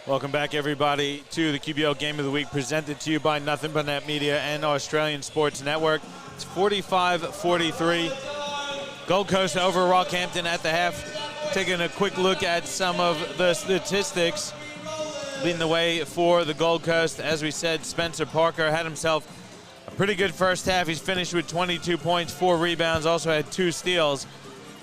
[SPEAKER 1] Welcome back, everybody, to the QBL Game of the Week, presented to you by Nothing But Net Media and Australian Sports Network. It's 45-43. Gold Coast over Rockhampton at the half. Taking a quick look at some of the statistics. Leading the way for the Gold Coast, as we said, Spencer Parker had himself a pretty good first half. He's finished with 22 points, 4 rebounds, also had 2 steals.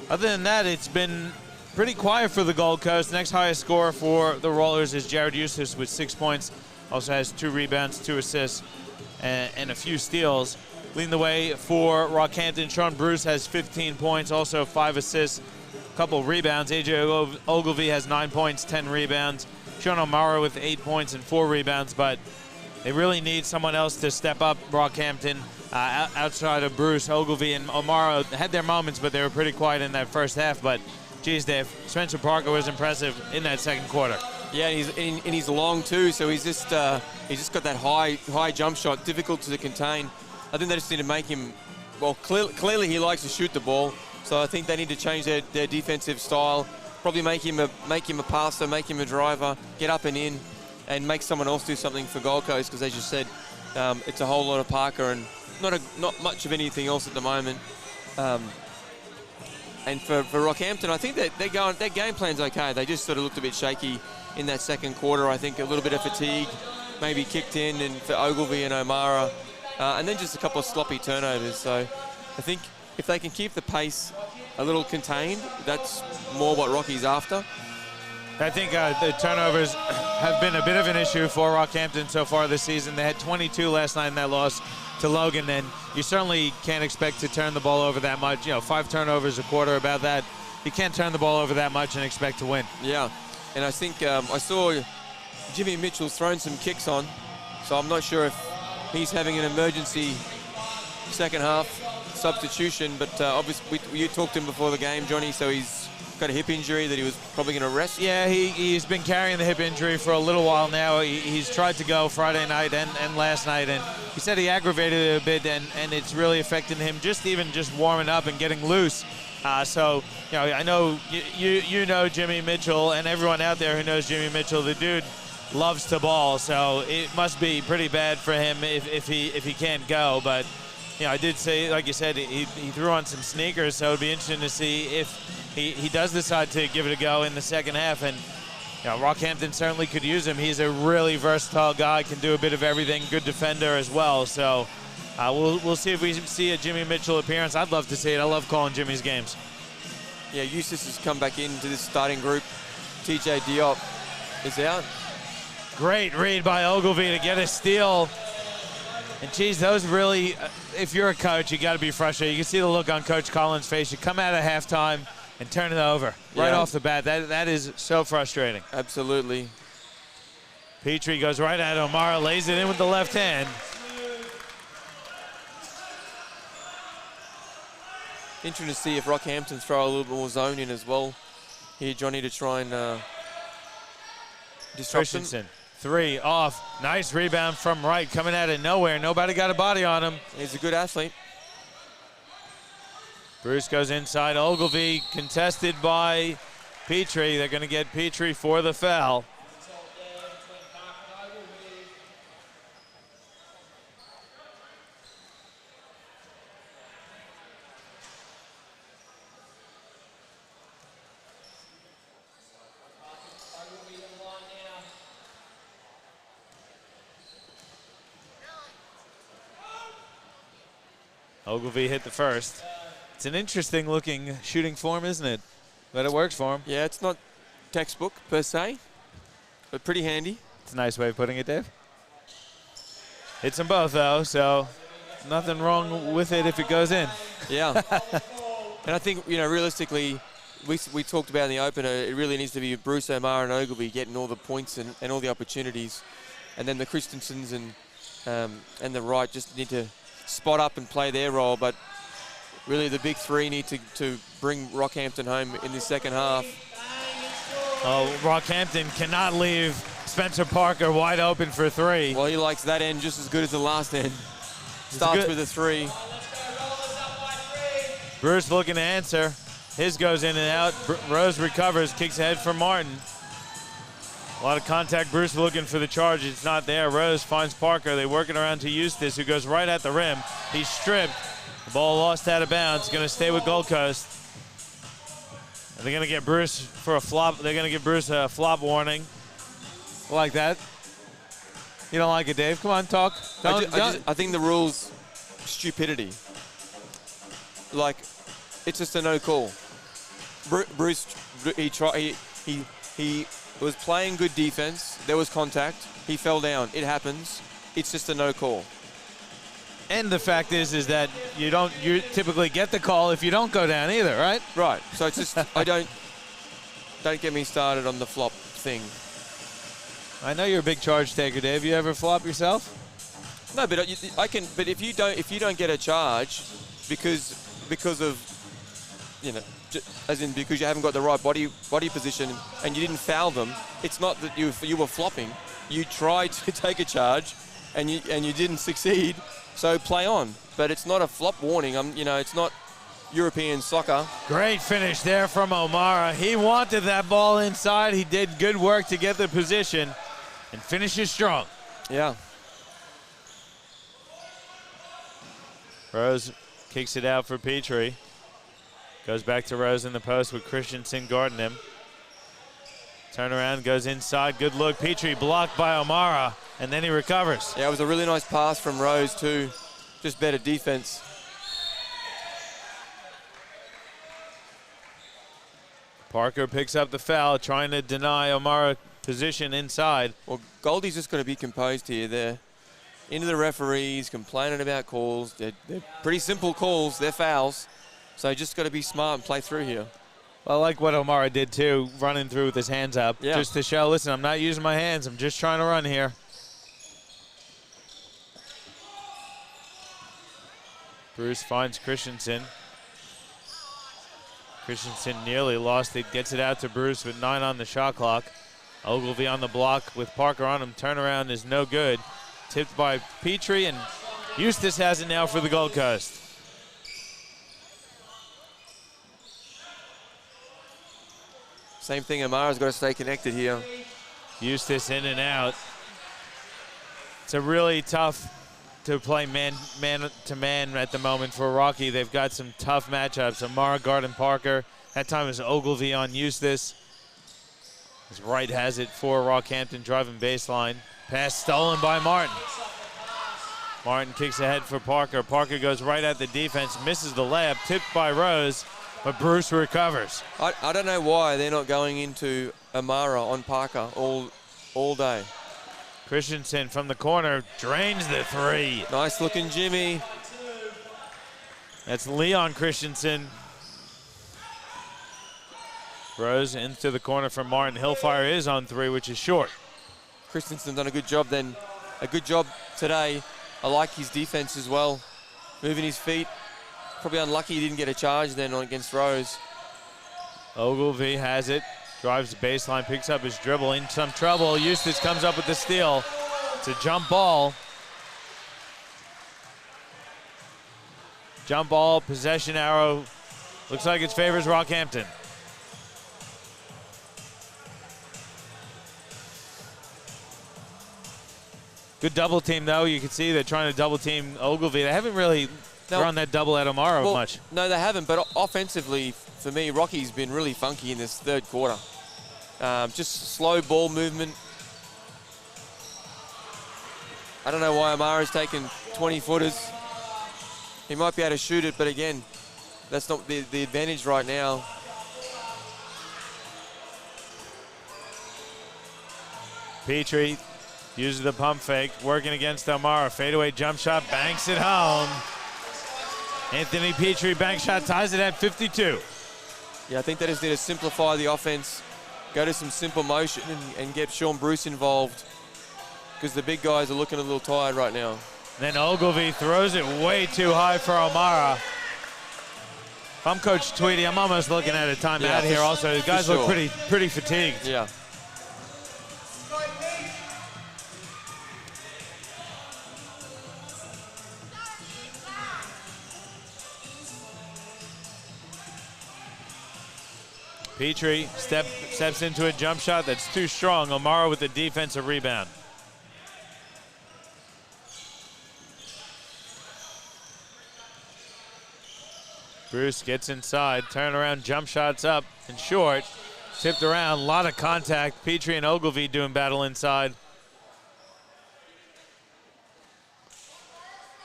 [SPEAKER 1] Other than that, it's been pretty quiet for the Gold Coast. Next highest scorer for the Rollers is Jared Eustace with 6 points. Also has 2 rebounds, 2 assists, and a few steals. Leading the way for Rockhampton, Sean Bruce has 15 points, also 5 assists, a couple rebounds. AJ Ogilvie has 9 points, 10 rebounds. Sean O'Mara with 8 points and 4 rebounds, but they really need someone else to step up Rockhampton outside of Bruce. Ogilvie and O'Mara had their moments, but they were pretty quiet in that first half. But geez, Dave, Spencer Parker was impressive in that second quarter.
[SPEAKER 2] Yeah, and he's long too, so he's just got that high jump shot, difficult to contain. I think they just need to make him, well, clearly he likes to shoot the ball, so I think they need to change their defensive style. Probably make him a passer, make him a driver, get up and in, and make someone else do something for Gold Coast, because as you said, it's a whole lot of Parker and not much of anything else at the moment. And for Rockhampton, I think that their game plan's okay. They just sort of looked a bit shaky in that second quarter. I think a little bit of fatigue maybe kicked in, and for Ogilvie and O'Mara, and then just a couple of sloppy turnovers. So I think if they can keep the pace a little contained, that's more what Rocky's after.
[SPEAKER 1] I think the turnovers have been a bit of an issue for Rockhampton so far this season. They had 22 last night in that loss to Logan, and you certainly can't expect to turn the ball over that much. 5 turnovers a quarter, about that. You can't turn the ball over that much and expect to win.
[SPEAKER 2] Yeah, and I think I saw Jimmy Mitchell's thrown some kicks on, so I'm not sure if he's having an emergency second half substitution, but obviously you talked to him before the game, Johnny, so he's got a hip injury that he was probably going to rest.
[SPEAKER 1] Yeah, he's been carrying the hip injury for a little while now. He's tried to go Friday night and last night, and he said he aggravated it a bit, and it's really affecting him just warming up and getting loose. So, I know you know Jimmy Mitchell, and everyone out there who knows Jimmy Mitchell, the dude loves to ball, so it must be pretty bad for him if he can't go. But I did say, like you said, he threw on some sneakers, so it'd be interesting to see if he does decide to give it a go in the second half. And Rockhampton certainly could use him. He's a really versatile guy, can do a bit of everything, good defender as well. So we'll see if we see a Jimmy Mitchell appearance. I'd love to see it. I love calling Jimmy's games.
[SPEAKER 2] Yeah, Eustace has come back into this starting group. TJ Diop is out.
[SPEAKER 1] Great read by Ogilvie to get a steal. And geez, those really, if you're a coach, you got to be frustrated. You can see the look on Coach Collins' face. You come out at halftime and turn it over right off the bat. That is so frustrating.
[SPEAKER 2] Absolutely.
[SPEAKER 1] Petrie goes right at O'Mara, lays it in with the left hand.
[SPEAKER 2] Interesting to see if Rockhampton throw a little bit more zone in as well here, Johnny, to try and disrupt them.
[SPEAKER 1] 3 off. Nice rebound from Wright, coming out of nowhere. Nobody got a body on him.
[SPEAKER 2] He's a good athlete.
[SPEAKER 1] Bruce goes inside. Ogilvie contested by Petrie. They're going to get Petrie for the foul. Ogilvie hit the first. It's an interesting looking shooting form, isn't it? But it works for him.
[SPEAKER 2] Yeah, it's not textbook per se, but pretty handy.
[SPEAKER 1] It's a nice way of putting it, Dave. Hits them both, though, so nothing wrong with it if it goes in.
[SPEAKER 2] Yeah. And I think, realistically, we talked about in the opener, it really needs to be Bruce, O'Mara and Ogilvie getting all the points and all the opportunities. And then the Christensens and the Wright just need to spot up and play their role, but really the big three need to bring Rockhampton home in the second half.
[SPEAKER 1] Oh, Rockhampton cannot leave Spencer Parker wide open for 3.
[SPEAKER 2] Well, he likes that end just as good as the last end. Starts with a 3.
[SPEAKER 1] Bruce looking to answer. His goes in and out. Rose recovers, kicks ahead for Martin. A lot of contact. Bruce looking for the charge. It's not there. Rose finds Parker. They work it around to Eustace, who goes right at the rim. He's stripped. The ball lost out of bounds. Going to stay with Gold Coast. And they're going to get Bruce for a flop. They're going to give Bruce a flop warning. Like that. You don't like it, Dave? Come on, talk.
[SPEAKER 2] I think the rule's stupidity. Like, it's just a no call. Bruce, he was playing good defense. There was contact. He fell down. It happens. It's just a no call.
[SPEAKER 1] And the fact is that you typically get the call if you don't go down either, right?
[SPEAKER 2] Right. So it's just don't get me started on the flop thing.
[SPEAKER 1] I know you're a big charge taker, Dave. You ever flop yourself?
[SPEAKER 2] No, but I can. But if you don't get a charge because of, you know, as in because you haven't got the right body position and you didn't foul them, it's not that you were flopping. You tried to take a charge, and you didn't succeed. So play on. But it's not a flop warning. It's not European soccer.
[SPEAKER 1] Great finish there from O'Mara. He wanted that ball inside. He did good work to get the position and finishes strong.
[SPEAKER 2] Yeah.
[SPEAKER 1] Rose kicks it out for Petrie. Goes back to Rose in the post with Christensen guarding him. Turnaround, goes inside. Good look. Petrie blocked by O'Mara, and then he recovers.
[SPEAKER 2] Yeah, it was a really nice pass from Rose too. Just better defense.
[SPEAKER 1] Parker picks up the foul, trying to deny O'Mara position inside.
[SPEAKER 2] Well, Goldie's just got to be composed here. They're into the referees, complaining about calls. They're pretty simple calls. They're fouls. So just got to be smart and play through here.
[SPEAKER 1] I like what O'Mara did too, running through with his hands up.
[SPEAKER 2] Yeah.
[SPEAKER 1] Just to show, listen, I'm not using my hands. I'm just trying to run here. Bruce finds Christensen. Christensen nearly lost it. Gets it out to Bruce with 9 on the shot clock. Ogilvie on the block with Parker on him. Turnaround is no good. Tipped by Petrie, and Eustace has it now for the Gold Coast.
[SPEAKER 2] Same thing, O'Mara's got to stay connected here.
[SPEAKER 1] Eustace in and out. It's a really tough to play man to man at the moment for Rocky. They've got some tough matchups. O'Mara guarding Parker. That time is Ogilvie on Eustace. His right has it for Rockhampton, driving baseline. Pass stolen by Martin. Martin kicks ahead for Parker. Parker goes right at the defense, misses the layup, tipped by Rose, but Bruce recovers.
[SPEAKER 2] I don't know why they're not going into O'Mara on Parker all day.
[SPEAKER 1] Christensen from the corner drains the three.
[SPEAKER 2] Nice looking Jimmy.
[SPEAKER 1] That's Leon Christensen. Rose into the corner from Martin. Hillfire is on three, which is short.
[SPEAKER 2] Christensen's done a good job then. A good job today. I like his defense as well. Moving his feet. Probably unlucky he didn't get a charge then against Rose.
[SPEAKER 1] Ogilvie has it. Drives the baseline, picks up his dribble, in some trouble. Eustace comes up with the steal. It's a jump ball. Jump ball, possession arrow. Looks like it favors Rockhampton. Good double team, though. You can see they're trying to double team Ogilvie. They haven't really run that double at O'Mara much.
[SPEAKER 2] No, they haven't, but offensively, for me, Rocky's been really funky in this third quarter. Just slow ball movement. I don't know why O'Mara's taken 20-footers. He might be able to shoot it, but again, that's not the advantage right now.
[SPEAKER 1] Petrie uses the pump fake, working against O'Mara. Fadeaway jump shot, banks it home. Anthony Petrie bank shot ties it at 52.
[SPEAKER 2] Yeah, I think they just need to simplify the offense, go to some simple motion and get Sean Bruce involved, because the big guys are looking a little tired right now.
[SPEAKER 1] Then Ogilvie throws it way too high for O'Mara. If I'm Coach Tweedy, I'm almost looking at a timeout here also. The guys look pretty fatigued.
[SPEAKER 2] Yeah.
[SPEAKER 1] Petrie steps into a jump shot that's too strong. O'Mara with the defensive rebound. Bruce gets inside, turnaround jump shots up and short. Tipped around, a lot of contact. Petrie and Ogilvie doing battle inside.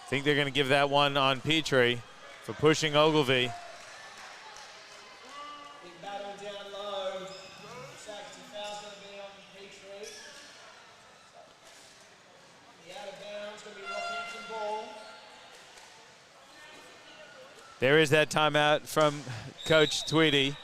[SPEAKER 1] Think they're going to give that one on Petrie for pushing Ogilvie.
[SPEAKER 3] Big battle down low. Safety foul's going to be on Petrie. The out of bounds going to be Rockhampton ball.
[SPEAKER 1] There is that timeout from Coach Tweedy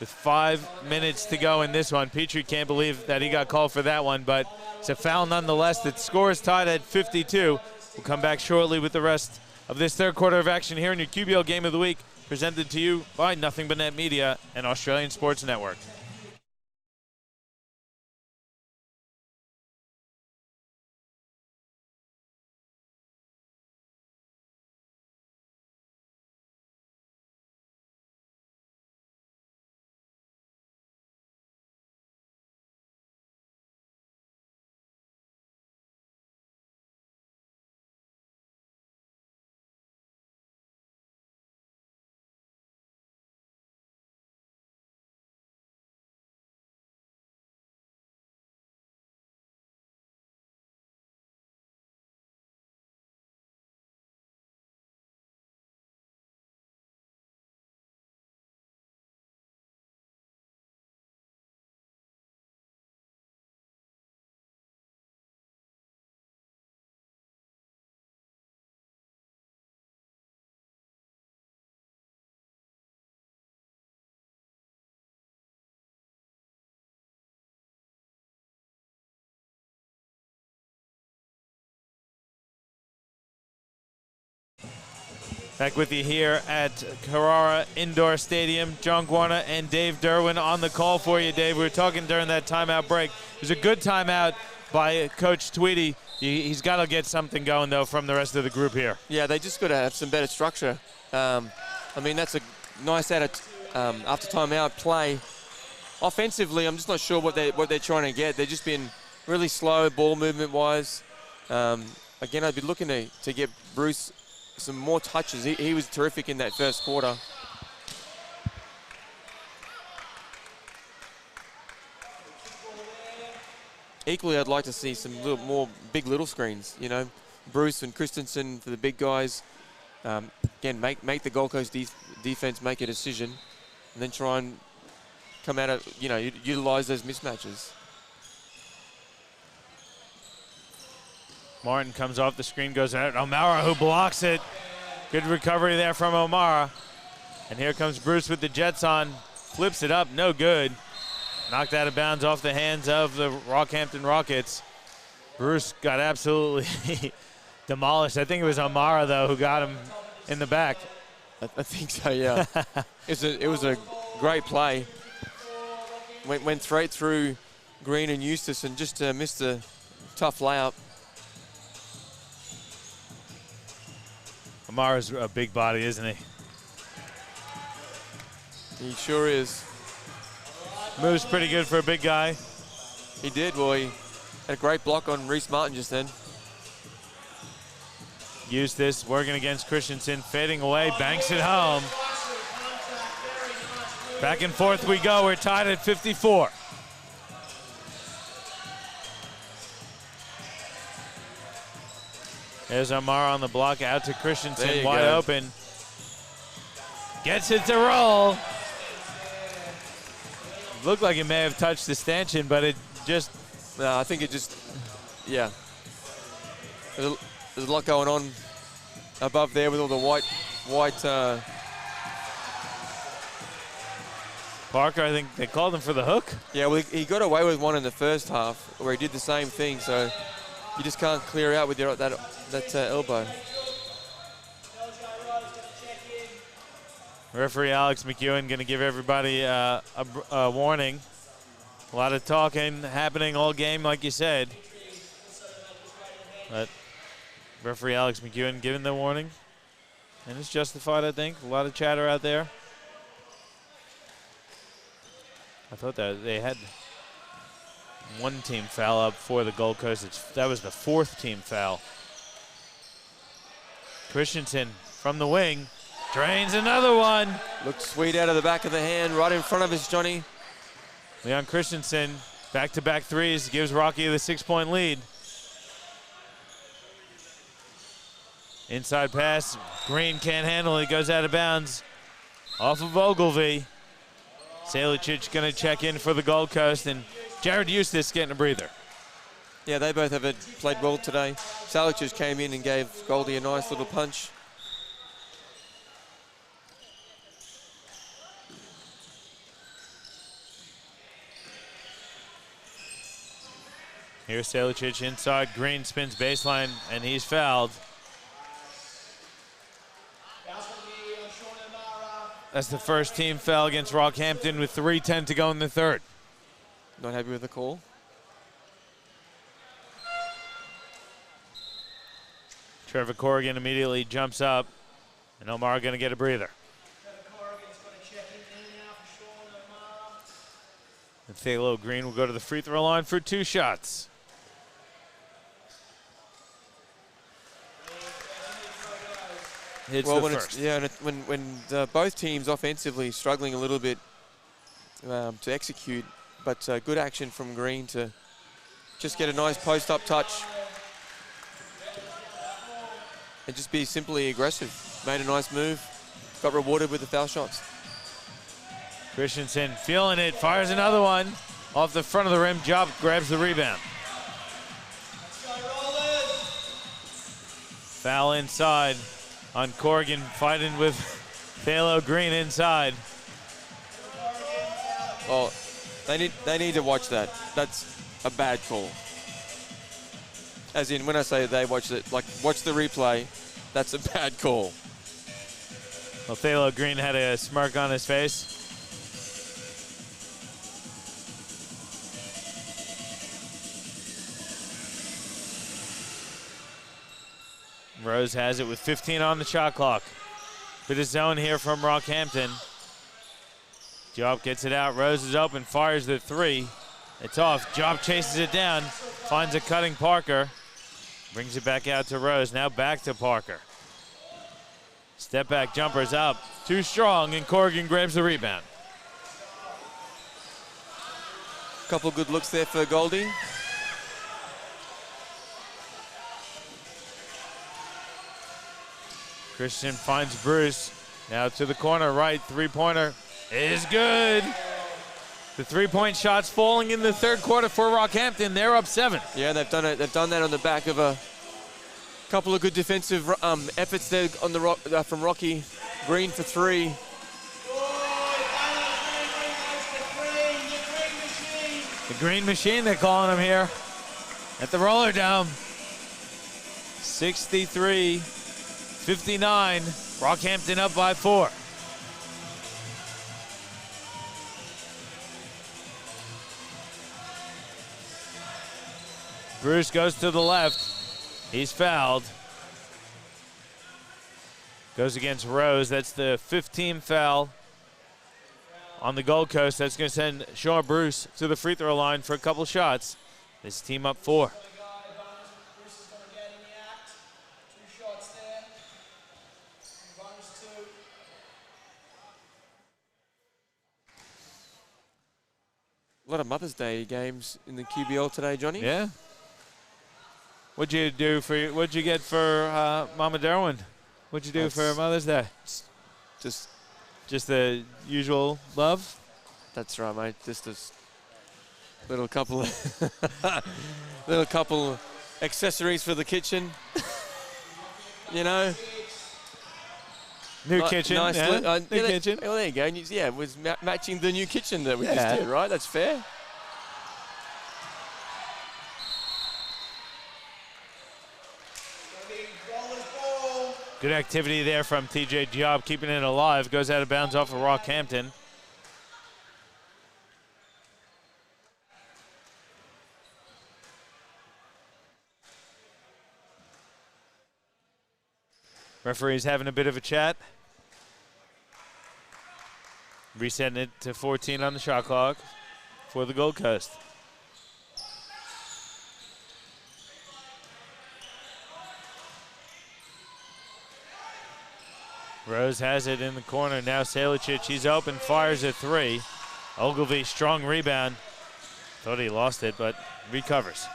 [SPEAKER 1] with 5 minutes to go in this one. Petrie can't believe that he got called for that one, but it's a foul nonetheless. The score is tied at 52. We'll come back shortly with the rest of this third quarter of action here in your QBL Game of the Week, presented to you by Nothing But Net Media and Australian Sports Network. Back with you here at Carrara Indoor Stadium. John Guarna and Dave Derwin on the call for you, Dave. We were talking during that timeout break. It was a good timeout by Coach Tweedy. He's got to get something going, though, from the rest of the group here.
[SPEAKER 2] Yeah, they just got to have some better structure. I mean, that's a nice after timeout play. Offensively, I'm just not sure what they're trying to get. They've just been really slow ball movement-wise. Again, I'd be looking to get Bruce some more touches. He was terrific in that first quarter. Equally, I'd like to see some more big little screens. You know, Bruce and Christensen for the big guys. Again, make the Gold Coast defense make a decision, and then try and come out of, utilize those mismatches.
[SPEAKER 1] Martin comes off the screen, goes out. O'Mara who blocks it. Good recovery there from O'Mara. And here comes Bruce with the Jets on. Flips it up, no good. Knocked out of bounds off the hands of the Rockhampton Rockets. Bruce got absolutely demolished. I think it was O'Mara, though, who got him in the back.
[SPEAKER 2] I think so, yeah. It was a great play. Went straight through Green and Eustace and just missed a tough layup.
[SPEAKER 1] O'Mara's a big body, isn't he?
[SPEAKER 2] He sure is.
[SPEAKER 1] Moves pretty good for a big guy.
[SPEAKER 2] He did. Well, he had a great block on Reese Martin just then.
[SPEAKER 1] Eustace working against Christensen, fading away, banks it home. Back and forth we go. We're tied at 54. There's O'Mara on the block, out to Christensen, wide open. Gets it to roll. Looked like it may have touched the stanchion, but it just...
[SPEAKER 2] No, I think it just, yeah. There's a lot going on above there with all the white.
[SPEAKER 1] Parker, I think they called him for the hook.
[SPEAKER 2] Yeah, well, he got away with one in the first half where he did the same thing, so you just can't clear out with that elbow.
[SPEAKER 1] Referee Alex McEwen going to give everybody a warning. A lot of talking happening all game, like you said. But referee Alex McEwen giving the warning. And it's justified, I think. A lot of chatter out there. I thought that they had one team foul up for the Gold Coast. That was the 4th team foul. Christensen from the wing, drains another one.
[SPEAKER 2] Looked sweet out of the back of the hand, right in front of us, Johnny.
[SPEAKER 1] Leon Christensen, back-to-back threes, gives Rocky the 6-point lead. Inside pass, Green can't handle it, goes out of bounds. Off of Ogilvy. Salicic gonna check in for the Gold Coast, and Jared Eustace getting a breather.
[SPEAKER 2] Yeah, they both have played well today. Salicic came in and gave Goldie a nice little punch.
[SPEAKER 1] Here's Salicic inside, Green spins baseline, and he's fouled. That's the first team foul against Rockhampton with 3:10 to go in the 3rd.
[SPEAKER 2] Not happy with the call.
[SPEAKER 1] Trevor Corrigan immediately jumps up, and Omar gonna get a breather. And Thalo Green will go to the free throw line for 2 shots. Hits
[SPEAKER 2] Well,
[SPEAKER 1] the
[SPEAKER 2] when
[SPEAKER 1] first.
[SPEAKER 2] when both teams offensively struggling a little bit to execute, but good action from Green to just get a nice post-up touch and just be simply aggressive. Made a nice move, got rewarded with the foul shots.
[SPEAKER 1] Christensen feeling it, fires another one. Off the front of the rim, Job grabs the rebound. Foul inside on Corrigan, fighting with Thalo Green inside.
[SPEAKER 2] Oh, they need to watch that. That's a bad call. As in, when I say they watch it, like watch the replay, that's a bad call.
[SPEAKER 1] Well, Thalo Green had a smirk on his face. Rose has it with 15 on the shot clock. Bit of zone here from Rockhampton. Job gets it out. Rose is open, fires the 3. It's off. Job chases it down, finds a cutting Parker. Brings it back out to Rose. Now back to Parker. Step back jumper's up. Too strong, and Corrigan grabs the rebound.
[SPEAKER 2] Couple good looks there for Goldie.
[SPEAKER 1] Christian finds Bruce. Now to the corner right. 3-pointer is good. The 3-point shots falling in the 3rd quarter for Rockhampton. They're up 7.
[SPEAKER 2] Yeah, they've done it. They've done that on the back of a couple of good defensive efforts there on the from Rocky. Green for 3.
[SPEAKER 1] The Green Machine, they're calling him here at the Roller Dome. 63-59. Rockhampton up by 4. Bruce goes to the left. He's fouled. Goes against Rose. That's the 15th foul on the Gold Coast. That's going to send Sean Bruce to the free throw line for a couple shots. This team up 4.
[SPEAKER 2] A lot of Mother's Day games in the QBL today, Johnny.
[SPEAKER 1] Yeah. What'd you get for Mama Darwin? What'd you do for Mother's Day?
[SPEAKER 2] Just
[SPEAKER 1] the usual love?
[SPEAKER 2] That's right, mate. Just a little couple accessories for the kitchen. You know.
[SPEAKER 1] New kitchen.
[SPEAKER 2] Nice
[SPEAKER 1] new kitchen.
[SPEAKER 2] Well, there you go. Yeah, it was matching the new kitchen that we just did, right? That's fair.
[SPEAKER 1] Good activity there from TJ Job, keeping it alive. Goes out of bounds off of Rockhampton. Referee's having a bit of a chat. Resetting it to 14 on the shot clock. for the Gold Coast. Rose has it in the corner. Now Salicic, he's open, fires a three. Ogilvy, strong rebound. Thought he lost it, but recovers.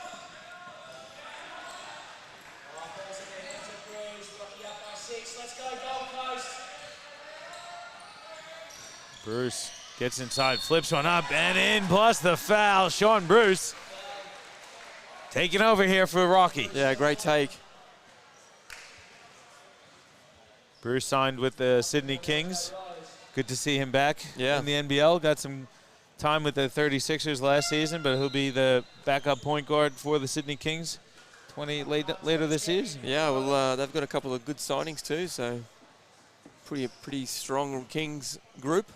[SPEAKER 1] Bruce gets inside, flips one up and in, plus the foul. Sean Bruce taking over here for Rocky.
[SPEAKER 2] Yeah, great take.
[SPEAKER 1] Bruce signed with the Sydney Kings. Good to see him back
[SPEAKER 2] in
[SPEAKER 1] the NBL. Got some time with the 36ers last season, but he'll be the backup point guard for the Sydney Kings later this season.
[SPEAKER 2] Yeah, well, they've got a couple of good signings too, so pretty strong Kings group.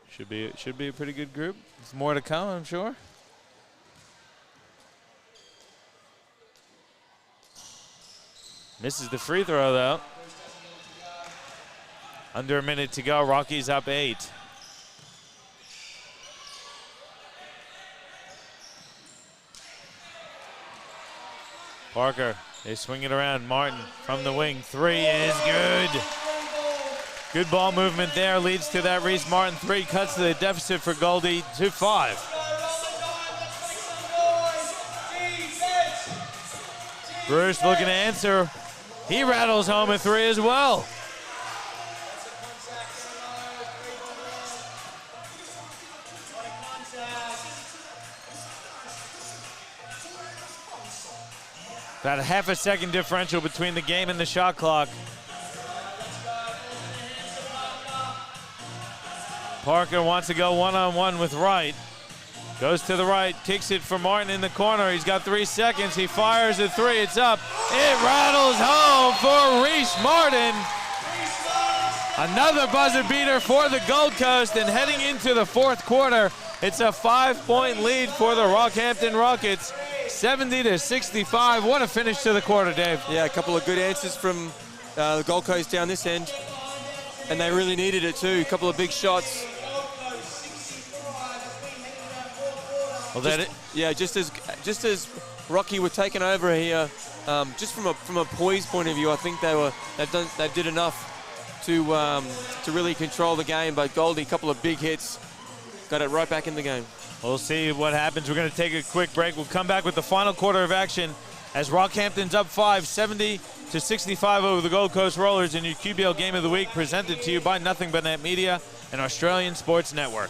[SPEAKER 1] Should be a pretty good group. There's more to come, I'm sure. Misses the free throw, though. Under a minute to go. Rockies up 8. Parker, they swing it around. Martin from the wing. 3 is good. Good ball movement there. Leads to that Reese Martin 3. Cuts the deficit for Goldie to 5. Bruce looking to answer. He rattles home a 3 as well. About a half a second differential between the game and the shot clock. Parker wants to go one-on-one with Wright. Goes to the right, kicks it for Martin in the corner. He's got 3 seconds. He fires a 3. It's up. It rattles home for Reese Martin. Another buzzer beater for the Gold Coast, and heading into the fourth quarter, it's a 5-point lead for the Rockhampton Rockets. 70-65. What a finish to the quarter, Dave.
[SPEAKER 2] Yeah, a couple of good answers from the Gold Coast down this end, and they really needed it too. A couple of big shots.
[SPEAKER 1] Well,
[SPEAKER 2] just as Rocky were taking over here, just from a poise point of view, I think they did enough to really control the game. But Goldie, a couple of big hits, got it right back in the game.
[SPEAKER 1] We'll see what happens. We're going to take a quick break. We'll come back with the final quarter of action as Rockhampton's up 5, 70-65 over the Gold Coast Rollers in your QBL Game of the Week, presented to you by Nothing But Net Media and Australian Sports Network.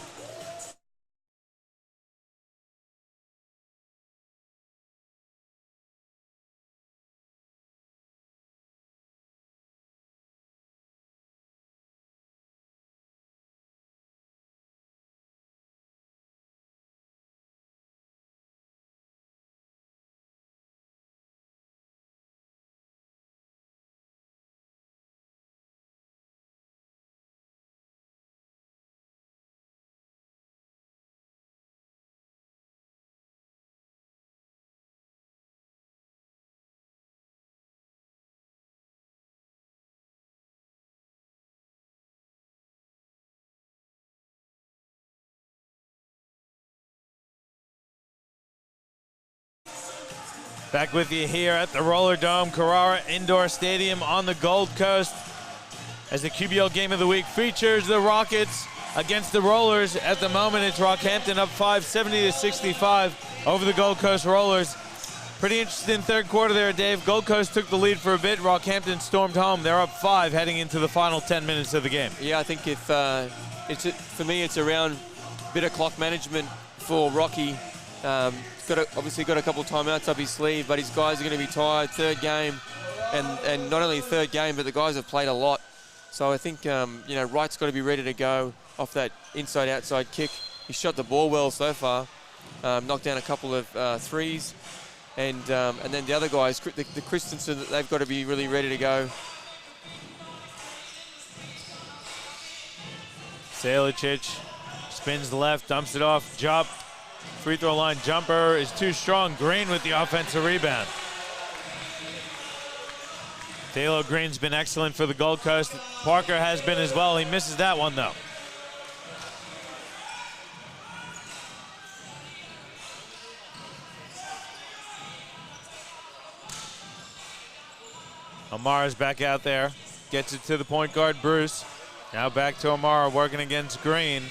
[SPEAKER 1] Back with you here at the Roller Dome, Carrara Indoor Stadium on the Gold Coast, as the QBL Game of the Week features the Rockets against the Rollers. At the moment, it's Rockhampton up 5, 70-65 over the Gold Coast Rollers. Pretty interesting third quarter there, Dave. Gold Coast took the lead for a bit. Rockhampton stormed home. They're up 5 heading into the final 10 minutes of the game.
[SPEAKER 2] Yeah, I think for me, it's around bit of clock management for Rocky. Obviously got a couple of timeouts up his sleeve, but his guys are going to be tired. Third game, and not only third game, but the guys have played a lot. So I think Wright's got to be ready to go off that inside-outside kick. He shot the ball well so far, knocked down a couple of threes, and then the other guys, the Christensen, they've got to be really ready to go.
[SPEAKER 1] Salicic spins left, dumps it off, jump. Free throw line jumper is too strong. Green with the offensive rebound. Taylor Green's been excellent for the Gold Coast. Parker has been as well. He misses that one though. O'Mara's back out there. Gets it to the point guard, Bruce. Now back to O'Mara working against Green.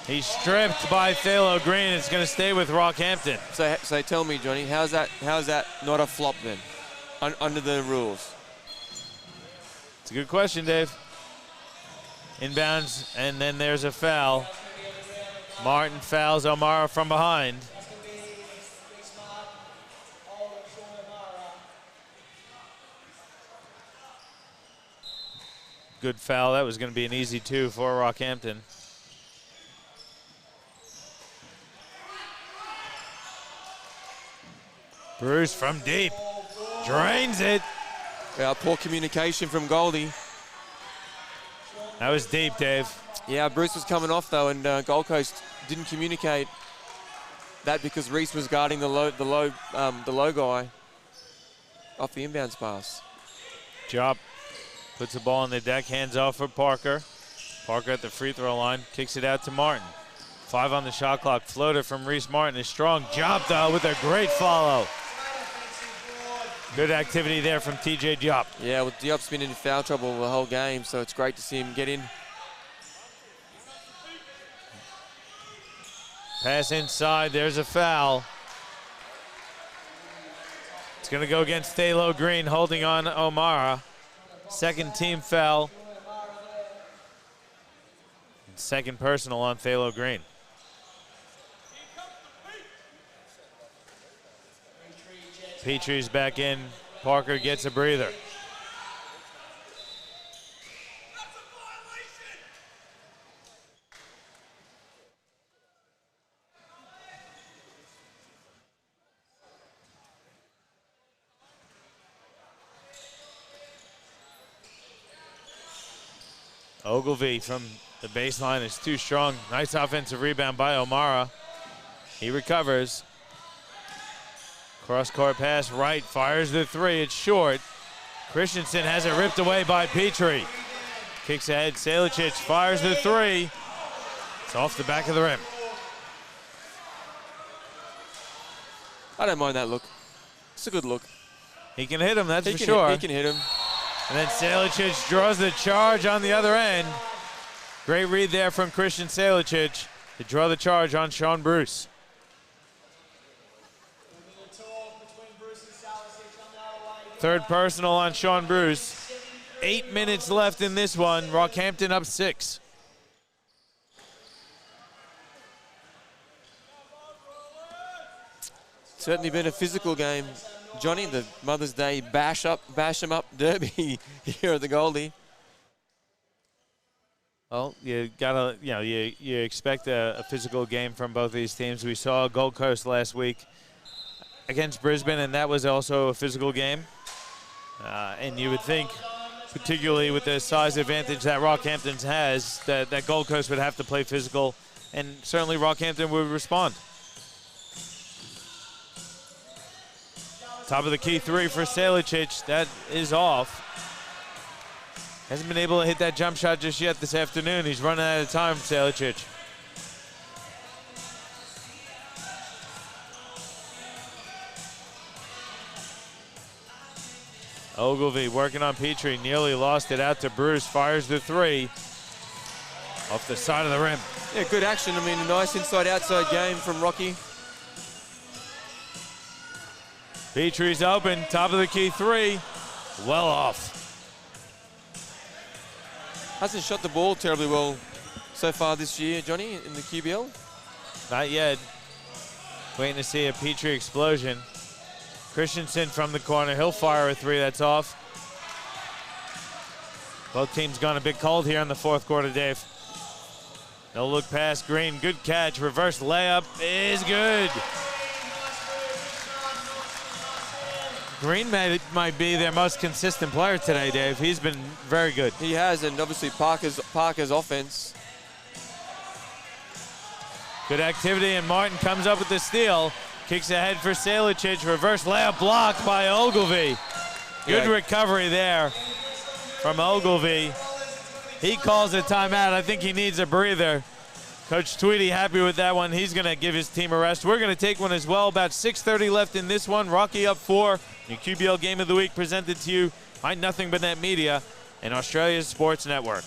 [SPEAKER 1] He's stripped by Thalo Green. It's going to stay with Rockhampton.
[SPEAKER 2] So tell me, Johnny, how's that not a flop then, under the rules?
[SPEAKER 1] It's a good question, Dave. Inbounds, and then there's a foul. Martin fouls O'Mara from behind. Good foul. That was going to be an easy 2 for Rockhampton. Bruce from deep. Drains it.
[SPEAKER 2] Yeah, poor communication from Goldie.
[SPEAKER 1] That was deep, Dave.
[SPEAKER 2] Yeah, Bruce was coming off though, and Gold Coast didn't communicate that because Reese was guarding the low guy off the inbounds pass.
[SPEAKER 1] Jop puts the ball on the deck, hands off for Parker. Parker at the free throw line, kicks it out to Martin. 5 on the shot clock. Floater from Reese Martin is strong. Jop though with a great follow. Good activity there from TJ Diop.
[SPEAKER 2] Yeah, well, Diop's been in foul trouble the whole game, so it's great to see him get in.
[SPEAKER 1] Pass inside, there's a foul. It's gonna go against Thalo Green, holding on O'Mara. Second team foul. Second personal on Thalo Green. Petrie's back in. Parker gets a breather. Ogilvy from the baseline is too strong. Nice offensive rebound by O'Mara. He recovers. Cross-court pass right, fires the 3, it's short. Christensen has it ripped away by Petrie. Kicks ahead, Selicic fires the 3. It's off the back of the rim.
[SPEAKER 2] I don't mind that look. It's a good look.
[SPEAKER 1] He can hit him, that's for sure.
[SPEAKER 2] He can hit him.
[SPEAKER 1] And then Selicic draws the charge on the other end. Great read there from Christian Selicic to draw the charge on Sean Bruce. Third personal on Sean Bruce. 8 minutes left in this one. Rockhampton up 6.
[SPEAKER 2] Certainly been a physical game, Johnny. The Mother's Day bash 'em up derby here at the Goldie.
[SPEAKER 1] Well, you gotta, you expect a physical game from both these teams. We saw Gold Coast last week against Brisbane, and that was also a physical game. And you would think, particularly with the size advantage that Rockhampton has, that Gold Coast would have to play physical, and certainly Rockhampton would respond. Top of the key 3 for Selicic. That is off. Hasn't been able to hit that jump shot just yet this afternoon. He's running out of time, Selicic. Ogilvy working on Petrie, nearly lost it out to Bruce, fires the 3 off the side of the rim.
[SPEAKER 2] Yeah, good action. I mean, a nice inside-outside game from Rocky.
[SPEAKER 1] Petrie's open, top of the key 3, well off.
[SPEAKER 2] Hasn't shot the ball terribly well so far this year, Johnny, in the QBL.
[SPEAKER 1] Not yet. Waiting to see a Petrie explosion. Christensen from the corner, he'll fire a 3, that's off. Both teams gone a bit cold here in the fourth quarter, Dave. No look past Green, good catch, reverse layup is good. Green might be their most consistent player today, Dave. He's been very good.
[SPEAKER 2] He has, and obviously Parker's offense.
[SPEAKER 1] Good activity, and Martin comes up with the steal. Kicks ahead for Selicic, reverse layup blocked by Ogilvy. Good recovery there from Ogilvy. He calls a timeout. I think he needs a breather. Coach Tweedy happy with that one. He's going to give his team a rest. We're going to take one as well. About 6:30 left in this one. Rocky up 4. Your QBL Game of the Week presented to you by Nothing But Net Media and Australia's Sports Network.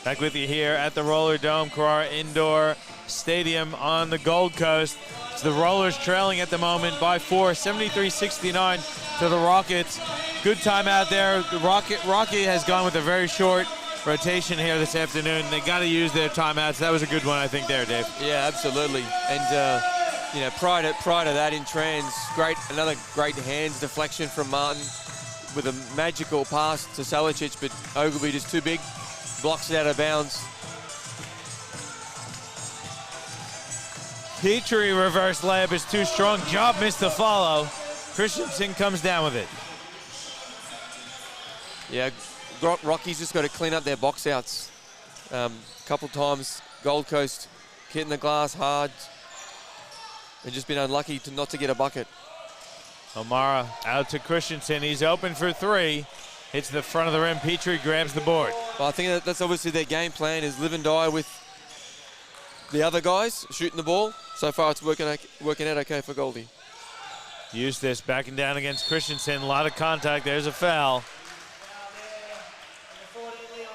[SPEAKER 1] Back with you here at the Roller Dome, Carrara Indoor Stadium on the Gold Coast. It's the Rollers trailing at the moment by 4, 73-69 to the Rockets. Good time out there. The Rocky has gone with a very short rotation here this afternoon. They got to use their timeouts. That was a good one, I think, there, Dave.
[SPEAKER 2] Yeah, absolutely. And you know, prior to that in trans, another great hands deflection from Martin with a magical pass to Salicic, but Ogilvy just too big. Blocks it out of bounds.
[SPEAKER 1] Petrie reverse layup is too strong. Job missed to follow. Christensen comes down with it.
[SPEAKER 2] Yeah, Rocky's just got to clean up their box outs. Couple times, Gold Coast hitting the glass hard. They've just been unlucky not to get a bucket.
[SPEAKER 1] O'Mara out to Christensen. He's open for three. Hits the front of the rim. Petrie grabs the board.
[SPEAKER 2] Well, I think that's obviously their game plan, is live and die with the other guys shooting the ball. So far, it's working out okay for Goldie.
[SPEAKER 1] Eustace backing down against Christensen. A lot of contact. There's a foul.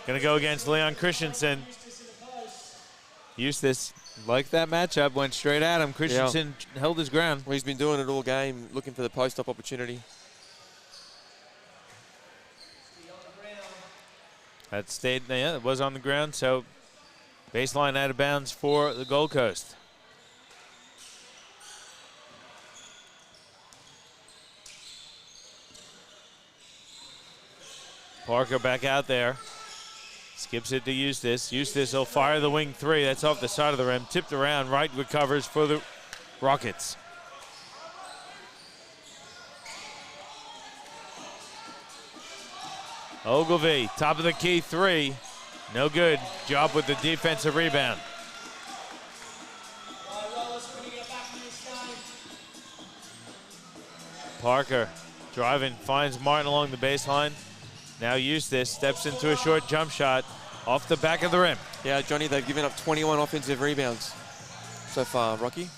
[SPEAKER 1] Going to go against Leon Christensen. Eustace, like that matchup, went straight at him. Christensen held his ground.
[SPEAKER 2] Well, he's been doing it all game, looking for the post-up opportunity.
[SPEAKER 1] That stayed, yeah, it was on the ground, so baseline out of bounds for the Gold Coast. Parker back out there. Skips it to Eustace. Eustace will fire the wing three. That's off the side of the rim. Tipped around. Wright recovers for the Rockets. Ogilvy, top of the key three. No good. Job with the defensive rebound. Parker driving, finds Martin along the baseline. Now Eustace steps into a short jump shot off the back of the rim.
[SPEAKER 2] Yeah, Johnny, they've given up 21 offensive rebounds so far, Rocky.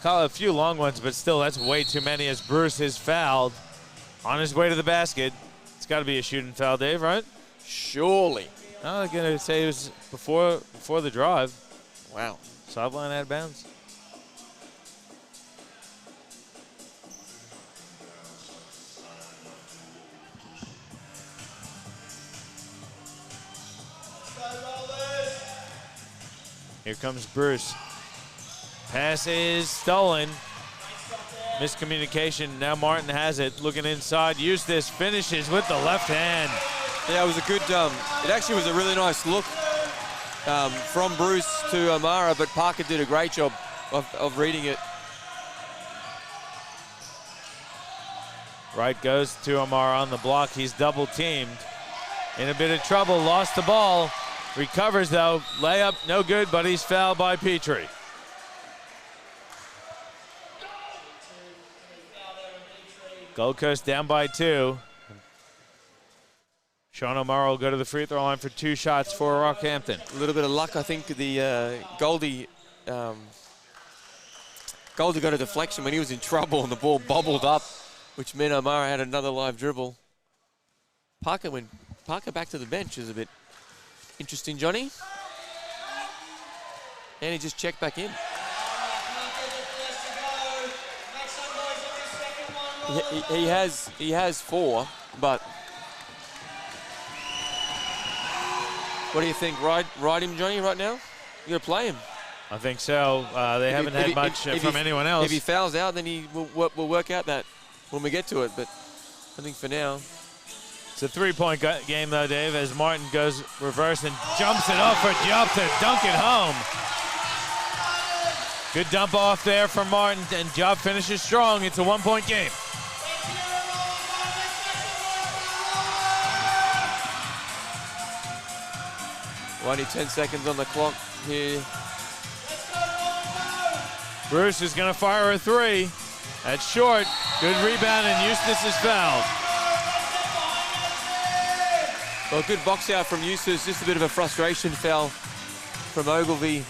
[SPEAKER 1] Call it a few long ones, but still, that's way too many as Bruce is fouled on his way to the basket. It's got to be a shooting foul, Dave, right?
[SPEAKER 2] Surely.
[SPEAKER 1] No, they're going to say it was before the drive.
[SPEAKER 2] Wow.
[SPEAKER 1] Sideline out of bounds. Here comes Bruce. Pass is stolen. Miscommunication. Now Martin has it. Looking inside. Eustace finishes with the left hand.
[SPEAKER 2] Yeah, it was a good, it actually was a really nice look from Bruce to O'Mara, but Parker did a great job of reading it.
[SPEAKER 1] Wright goes to O'Mara on the block. He's double teamed. In a bit of trouble. Lost the ball. Recovers though. Layup no good, but he's fouled by Petrie. Gold Coast down by 2. Sean O'Mara will go to the free throw line for 2 shots for Rockhampton.
[SPEAKER 2] A little bit of luck, I think. The Goldie got a deflection when he was in trouble and the ball bobbled up, which meant O'Mara had another live dribble. Parker back to the bench is a bit interesting, Johnny. And he just checked back in. He has 4, but what do you think? Ride him, Johnny, right now? You gonna play him?
[SPEAKER 1] I think so. They haven't had much from anyone else.
[SPEAKER 2] If he fouls out, then we'll work out that when we get to it. But I think for now,
[SPEAKER 1] it's a 3-point game though, Dave, as Martin goes reverse and jumps it off for Diop to dunk it home. Good dump off there from Martin, and Diop finishes strong. It's a 1-point game.
[SPEAKER 2] Only 10 seconds on the clock here.
[SPEAKER 1] Bruce is going to fire a 3. That's short. Good rebound, and Eustace is fouled.
[SPEAKER 2] Well, good box out from Eustace. Just a bit of a frustration foul from Ogilvy.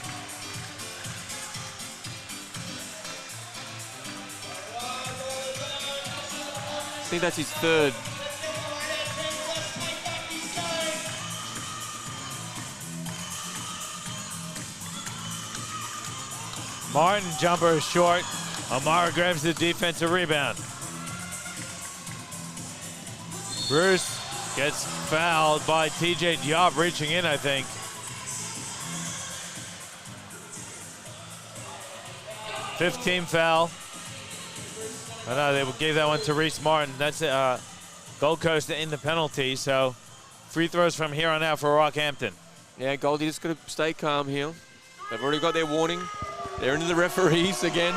[SPEAKER 2] I think that's his 3rd.
[SPEAKER 1] Martin jumper is short. Amara grabs the defensive rebound. Bruce gets fouled by TJ Diop reaching in, I think. Fifth-team foul. Oh, no, they gave that one to Reese Martin. That's Gold Coast in the penalty, so free throws from here on out for Rockhampton.
[SPEAKER 2] Yeah, Goldie just got to stay calm here. They've already got their warning. They're into the referees again.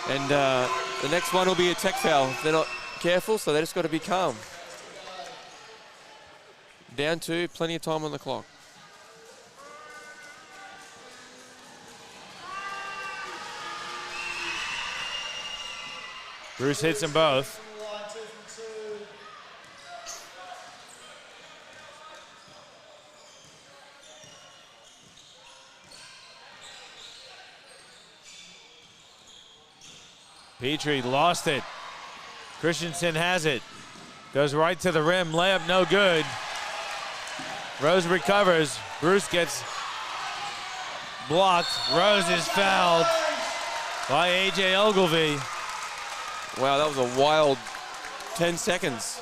[SPEAKER 2] And the next one will be a tech foul. They're not careful, so they just got to be calm. Down 2, plenty of time on the clock.
[SPEAKER 1] Bruce hits them both. Petrie lost it. Christensen has it. Goes right to the rim. Layup no good. Rose recovers. Bruce gets blocked. Rose is fouled by A.J. Ogilvy.
[SPEAKER 2] Wow, that was a wild 10 seconds.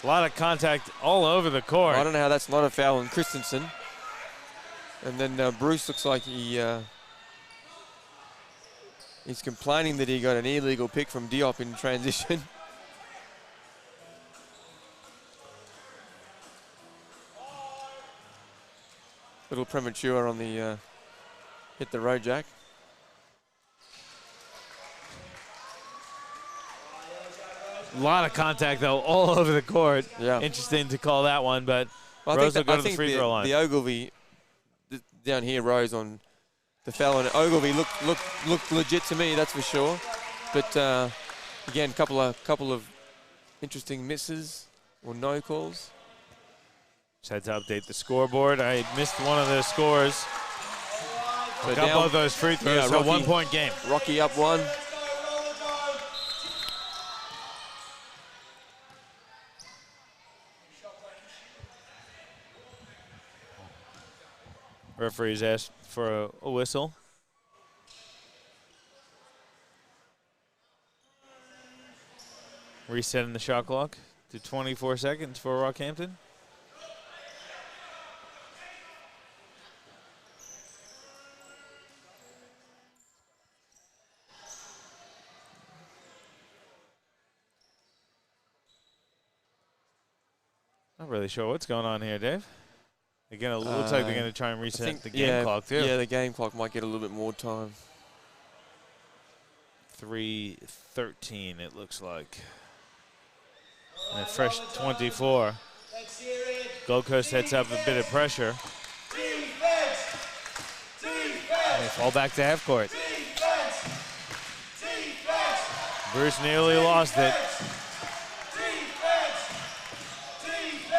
[SPEAKER 1] A lot of contact all over the court.
[SPEAKER 2] I don't know how that's not a foul on Christensen. And then Bruce looks like he's complaining that he got an illegal pick from Diop in transition. A little premature on the hit the road jack.
[SPEAKER 1] A lot of contact, though, all over the court.
[SPEAKER 2] Yeah.
[SPEAKER 1] Interesting to call that one, but
[SPEAKER 2] Well,
[SPEAKER 1] Rose will go to the free throw line.
[SPEAKER 2] The Ogilvy down here, Rose on the foul, and Ogilvy looked legit to me, that's for sure. But again, couple of interesting misses or no calls.
[SPEAKER 1] Just had to update the scoreboard. I missed one of the scores.
[SPEAKER 2] So
[SPEAKER 1] got
[SPEAKER 2] down,
[SPEAKER 1] both those free throws.
[SPEAKER 2] yeah,
[SPEAKER 1] So
[SPEAKER 2] Rocky,
[SPEAKER 1] 1 point game.
[SPEAKER 2] Rocky up 1.
[SPEAKER 1] Referees asked for a whistle. Resetting the shot clock to 24 seconds for Rockhampton. Not really sure what's going on here, Dave. Again, it looks like they're going to try and reset the game clock, too.
[SPEAKER 2] Yeah, the game clock might get a little bit more time.
[SPEAKER 1] 3:13, it looks like. And a fresh 24. Gold Coast sets up a bit of pressure. And they fall back to half court. Bruce nearly lost it.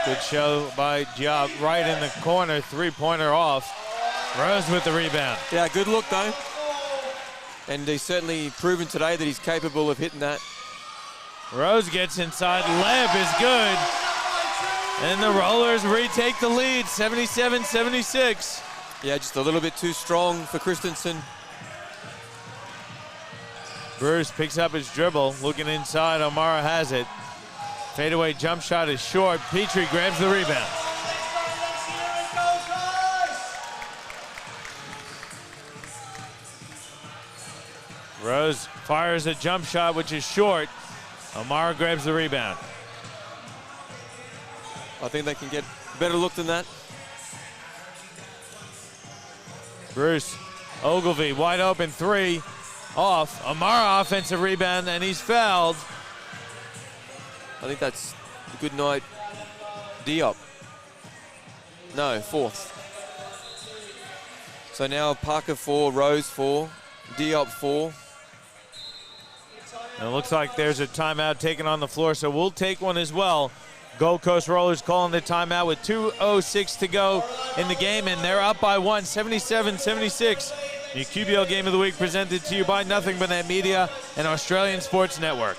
[SPEAKER 1] Good show by Diop, right in the corner, 3-pointer off. Rose with the rebound.
[SPEAKER 2] Yeah, good look though. And he's certainly proven today that he's capable of hitting that.
[SPEAKER 1] Rose gets inside, layup is good. And the Rollers retake the lead, 77-76.
[SPEAKER 2] Yeah, just a little bit too strong for Christensen.
[SPEAKER 1] Bruce picks up his dribble, looking inside. O'Mara has it. Fadeaway jump shot is short. Petrie grabs the rebound. Rose fires a jump shot, which is short. O'Mara grabs the rebound.
[SPEAKER 2] I think they can get a better look than that.
[SPEAKER 1] Bruce, Ogilvy, wide open three, off. O'Mara offensive rebound, and he's fouled.
[SPEAKER 2] I think that's a good night. Diop. No, fourth. So now Parker 4, Rose 4, Diop 4.
[SPEAKER 1] And it looks like there's a timeout taken on the floor, so we'll take one as well. Gold Coast Rollers calling the timeout with 2:06 to go in the game, and they're up by one, 77-76. The QBL Game of the Week presented to you by Nothing But Net Media and Australian Sports Network.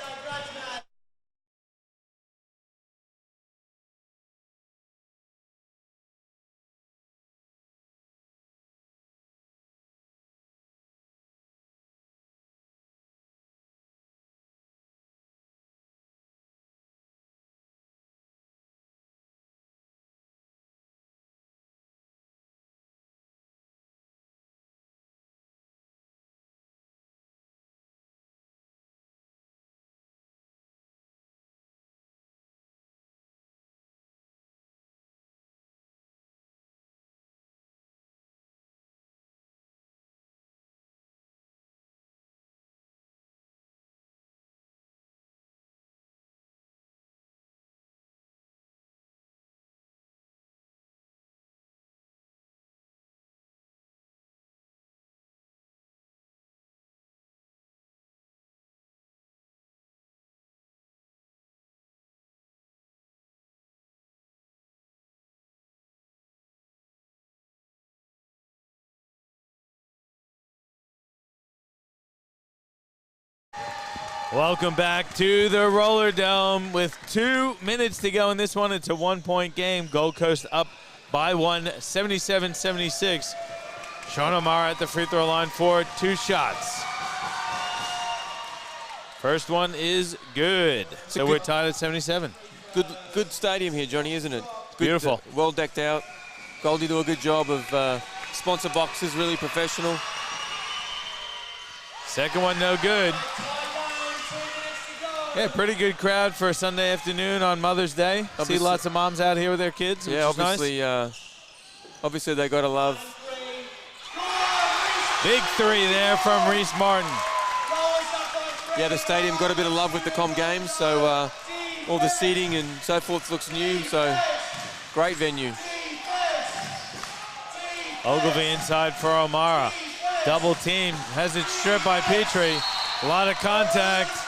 [SPEAKER 1] Welcome back to the Roller Dome with 2 minutes to go in this one. It's a 1-point game. Gold Coast up by one, 77-76. Sean O'Mara at the free throw line for 2 shots. First one is good. So we're tied at 77.
[SPEAKER 2] Good stadium here, Johnny, isn't it? Good,
[SPEAKER 1] beautiful.
[SPEAKER 2] Well decked out. Goldie do a good job of sponsor boxes, really professional.
[SPEAKER 1] Second one no good. Yeah, pretty good crowd for a Sunday afternoon on Mother's Day.
[SPEAKER 2] Obviously,
[SPEAKER 1] see lots of moms out here with their kids, which is
[SPEAKER 2] obviously,
[SPEAKER 1] nice.
[SPEAKER 2] Obviously they got to love.
[SPEAKER 1] Big three there from Reese Martin.
[SPEAKER 2] Yeah, the stadium got a bit of love with the Com Games, so all the seating and so forth looks new, so great venue.
[SPEAKER 1] Ogilvy inside for O'Mara. Double team, has it stripped by Petrie. A lot of contact.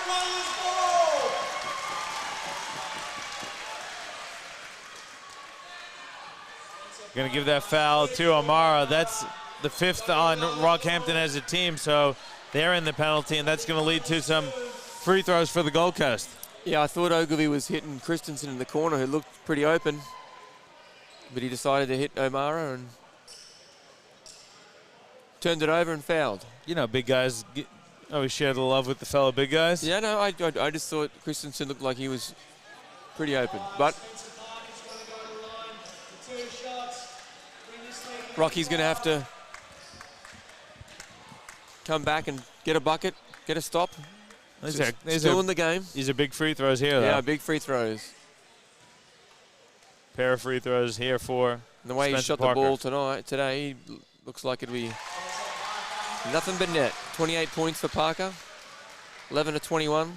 [SPEAKER 1] Going to give that foul to O'Mara. That's the 5th on Rockhampton as a team, so they're in the penalty, and that's going to lead to some free throws for the Gold Coast.
[SPEAKER 2] Yeah, I thought Ogilvy was hitting Christensen in the corner, who looked pretty open, but he decided to hit O'Mara and turned it over and fouled.
[SPEAKER 1] You know, big guys always share the love with the fellow big guys.
[SPEAKER 2] Yeah, no, I just thought Christensen looked like he was pretty open, but Rocky's going to have to come back and get a bucket, get a stop. Still in the game.
[SPEAKER 1] These are big free throws here, though.
[SPEAKER 2] Yeah, big free throws.
[SPEAKER 1] Pair of free throws here for
[SPEAKER 2] and the way
[SPEAKER 1] Spencer
[SPEAKER 2] he shot
[SPEAKER 1] Parker.
[SPEAKER 2] the ball today, looks like it'll be nothing but net. 28 points for Parker, 11 to 21.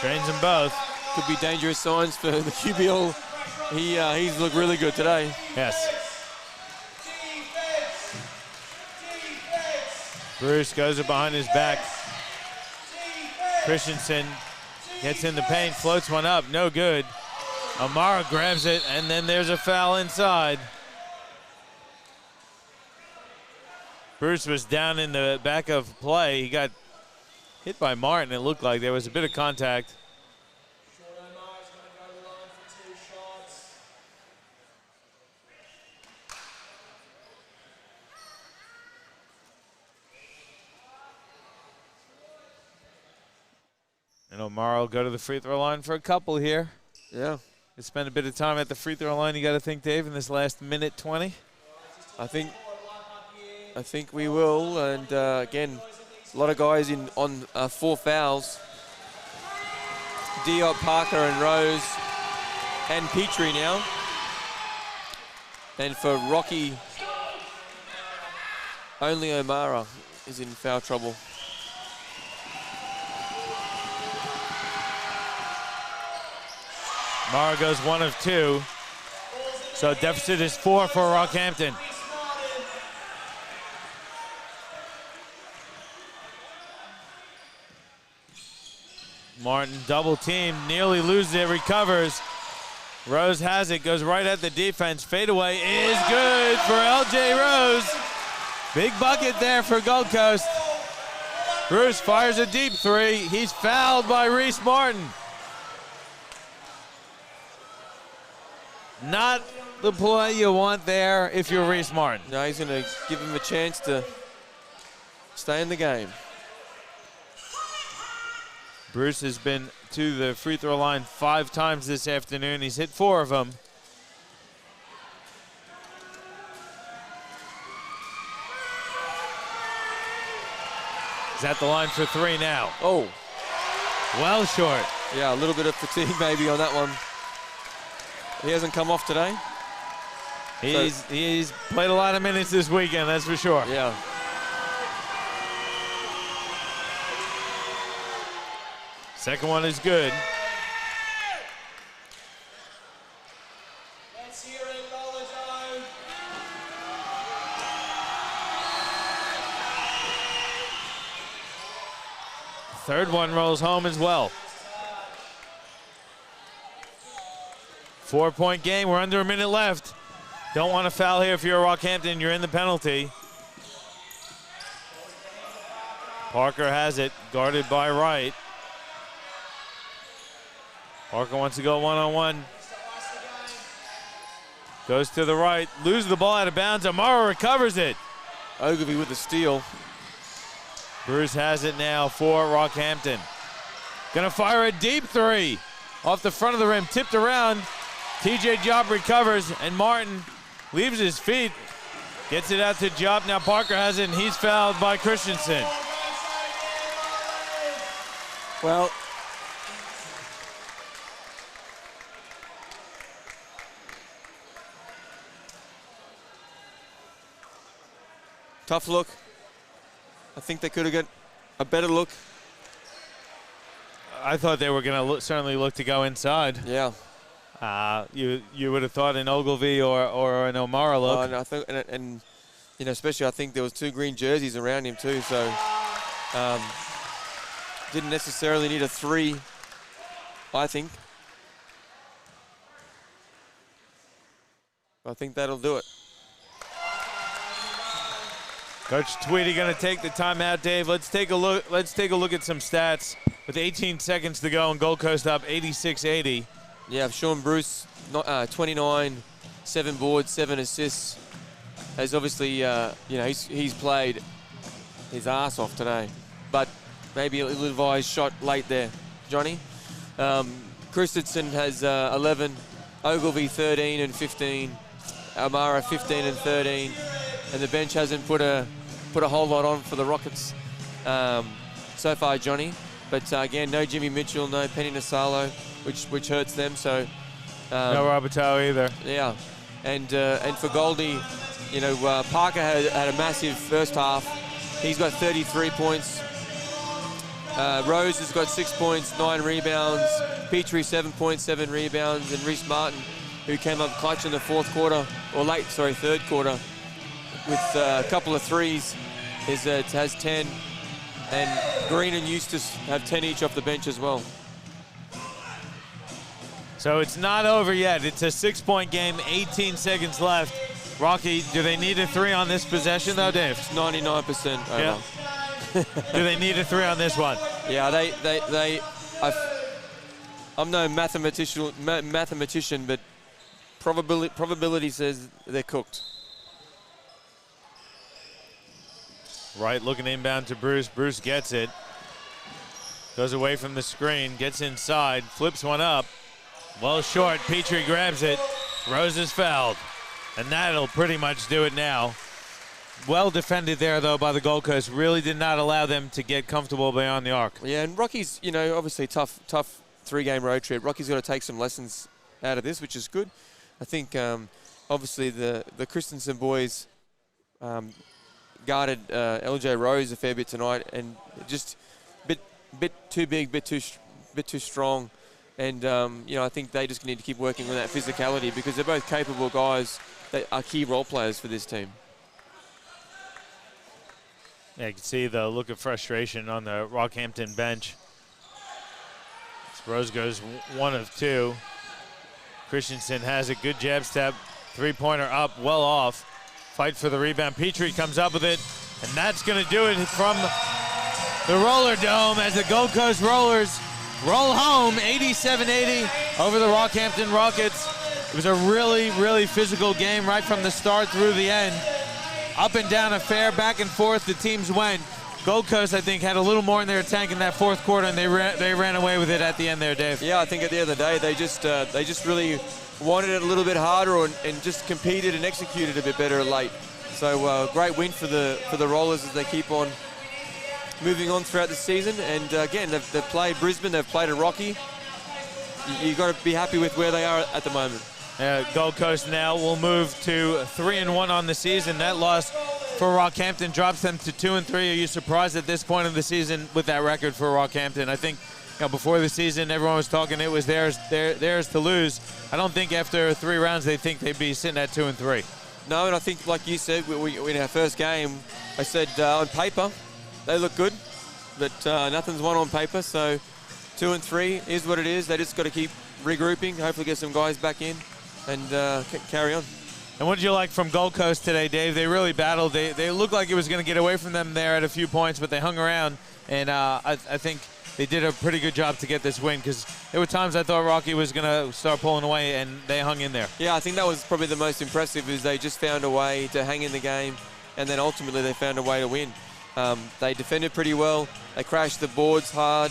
[SPEAKER 1] Trains them both.
[SPEAKER 2] Could be dangerous signs for the QBL. He's looked really good today.
[SPEAKER 1] Yes. Bruce goes it behind his back. Christensen gets in the paint, floats one up, no good. O'Mara grabs it, and then there's a foul inside. Bruce was down in the back of play. He got hit by Martin. It looked like there was a bit of contact. O'Mara will go to the free throw line for a couple here.
[SPEAKER 2] Yeah.
[SPEAKER 1] They spend a bit of time at the free throw line, you got to think, Dave, in this last minute 20.
[SPEAKER 2] I think we will. And again, a lot of guys on 4 fouls. Diop, Parker, and Rose, and Petrie now. And for Rocky, only O'Mara is in foul trouble.
[SPEAKER 1] Mara goes 1 of 2. So deficit is 4 for Rockhampton. Martin double team, nearly loses it, recovers. Rose has it, goes right at the defense. Fadeaway is good for LJ Rose. Big bucket there for Gold Coast. Bruce fires a deep 3. He's fouled by Reese Martin. Not the play you want there if you're Reese Martin.
[SPEAKER 2] No, he's going to give him a chance to stay in the game.
[SPEAKER 1] Bruce has been to the free throw line 5 times this afternoon. He's hit 4 of them. He's at the line for 3 now.
[SPEAKER 2] Oh.
[SPEAKER 1] Well short.
[SPEAKER 2] Yeah, a little bit of fatigue maybe on that one. He hasn't come off today.
[SPEAKER 1] He's played a lot of minutes this weekend, that's for sure.
[SPEAKER 2] Yeah.
[SPEAKER 1] Second one is good.
[SPEAKER 3] Let's hear it, Lola Joe.
[SPEAKER 1] Third one rolls home as well. 4-point game, we're under a minute left. Don't want to foul here if you're Rockhampton, you're in the penalty. Parker has it, guarded by Wright. Parker wants to go one-on-one. Goes to the right, loses the ball out of bounds. O'Mara recovers it.
[SPEAKER 2] Ogilvy with the steal.
[SPEAKER 1] Bruce has it now for Rockhampton. Gonna fire a deep 3 off the front of the rim, tipped around. TJ Job recovers, and Martin leaves his feet, gets it out to Job. Now Parker has it, and he's fouled by Christensen.
[SPEAKER 2] Well, tough look. I think they could have got a better look.
[SPEAKER 1] I thought they were going to certainly look to go inside.
[SPEAKER 2] Yeah.
[SPEAKER 1] You would have thought an Ogilvy or an O'Mara look.
[SPEAKER 2] And I think, and you know, especially I think there was 2 green jerseys around him too, so didn't necessarily need a 3, I think. I think that'll do it.
[SPEAKER 1] Coach Tweedy going to take the timeout, Dave. Let's take a look. Let's take a look at some stats. With 18 seconds to go and Gold Coast up 86-80.
[SPEAKER 2] Yeah, Sean Bruce, 29, 7 boards, 7 assists. Has obviously, you know, he's played his ass off today, but maybe a little advised shot late there, Johnny. Christensen has 11, Ogilvy 13 and 15, O'Mara 15 and 13, and the bench hasn't put a whole lot on for the Rockets so far, Johnny. But again, no Jimmy Mitchell, no Penny Nasalo, which hurts them. So
[SPEAKER 1] no Roberto either.
[SPEAKER 2] Yeah, and for Goldie, you know, Parker had a massive first half. He's got 33 points. Rose has got 6 points, 9 rebounds. Petrie 7 points, 7 rebounds, and Reese Martin, who came up clutch in the third quarter, with a couple of threes, has 10. And Green and Eustace have 10 each off the bench as well.
[SPEAKER 1] So it's not over yet. It's a 6-point game, 18 seconds left. Rocky, do they need a 3 on this possession though, Dave?
[SPEAKER 2] It's 99% over.
[SPEAKER 1] Yeah. Do they need a 3 on this one?
[SPEAKER 2] Yeah, I'm no mathematician, but probability says they're cooked.
[SPEAKER 1] Right, looking inbound to Bruce. Bruce gets it. Goes away from the screen, gets inside, flips one up. Well short, Petrie grabs it. Rose is fouled. And that'll pretty much do it now. Well defended there, though, by the Gold Coast. Really did not allow them to get comfortable beyond the arc.
[SPEAKER 2] Yeah, and Rocky's, you know, obviously tough 3-game road trip. Rocky's got to take some lessons out of this, which is good. I think, obviously, the Christensen boys guarded LJ Rose a fair bit tonight, and just bit too big, bit too strong. And, you know, I think they just need to keep working on that physicality because they're both capable guys that are key role players for this team.
[SPEAKER 1] Yeah, you can see the look of frustration on the Rockhampton bench. Rose goes 1 of 2. Christensen has a good jab step. 3-pointer up, well off. Fight for the rebound. Petrie comes up with it, and that's going to do it from the Roller Dome as the Gold Coast Rollers roll home 87-80 over the Rockhampton Rockets. It was a really, really physical game right from the start through the end. Up and down a fair, back and forth the teams went. Gold Coast, I think, had a little more in their tank in that fourth quarter, and they ran away with it at the end there, Dave.
[SPEAKER 2] Yeah, I think at the end of the day, they just really wanted it a little bit harder and just competed and executed a bit better late. So great win for the Rollers as they keep on moving on throughout the season. And again, they've played Brisbane, they've played a Rocky. You've got to be happy with where they are at the moment.
[SPEAKER 1] Gold Coast now will move to 3-1 on the season. That loss for Rockhampton drops them to 2-3. Are you surprised at this point of the season with that record for Rockhampton? I think, you know, before the season, everyone was talking it was theirs to lose. I don't think after 3 rounds they think they'd be sitting at 2-3.
[SPEAKER 2] No, and I think, like you said, in our first game, I said on paper they look good, but nothing's won on paper. So 2-3 is what it is. They just got to keep regrouping, hopefully get some guys back in, and carry on.
[SPEAKER 1] And what did you like from Gold Coast today, Dave? They really battled. They looked like it was going to get away from them there at a few points, but they hung around, and I think they did a pretty good job to get this win because there were times I thought Rocky was going to start pulling away, and they hung in there. Yeah,
[SPEAKER 2] I think that was probably the most impressive is they just found a way to hang in the game, and then ultimately they found a way to win. They defended pretty well. They crashed the boards hard.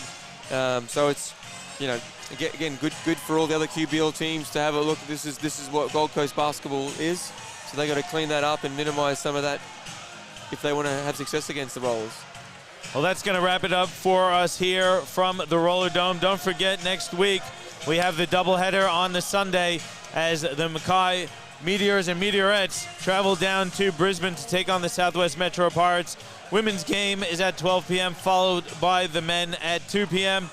[SPEAKER 2] So it's, you know, again, good for all the other QBL teams to have a look. This is what Gold Coast basketball is. So they got to clean that up and minimize some of that if they want to have success against the Rollers.
[SPEAKER 1] Well, that's going to wrap it up for us here from the Roller Dome. Don't forget, next week we have the doubleheader on the Sunday as the Mackay Meteors and Meteorettes travel down to Brisbane to take on the Southwest Metro Pirates. Women's game is at 12 p.m., followed by the men at 2 p.m.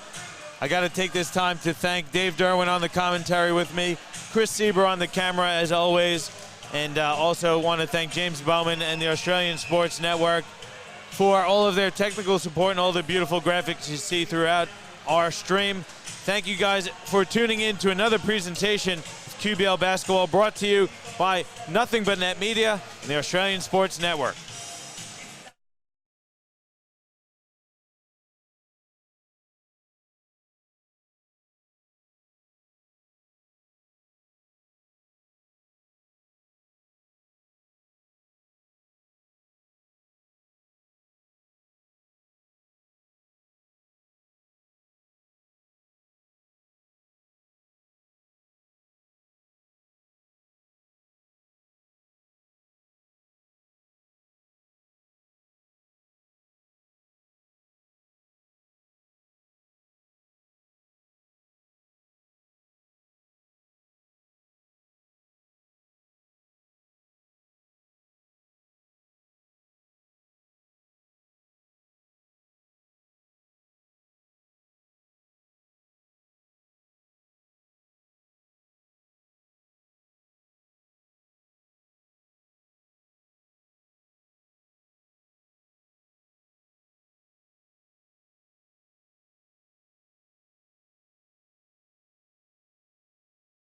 [SPEAKER 1] I got to take this time to thank Dave Derwin on the commentary with me, Chris Sieber on the camera as always, and also want to thank James Bowman and the Australian Sports Network for all of their technical support and all the beautiful graphics you see throughout our stream. Thank you guys for tuning in to another presentation of QBL Basketball brought to you by Nothing But Net Media and the Australian Sports Network.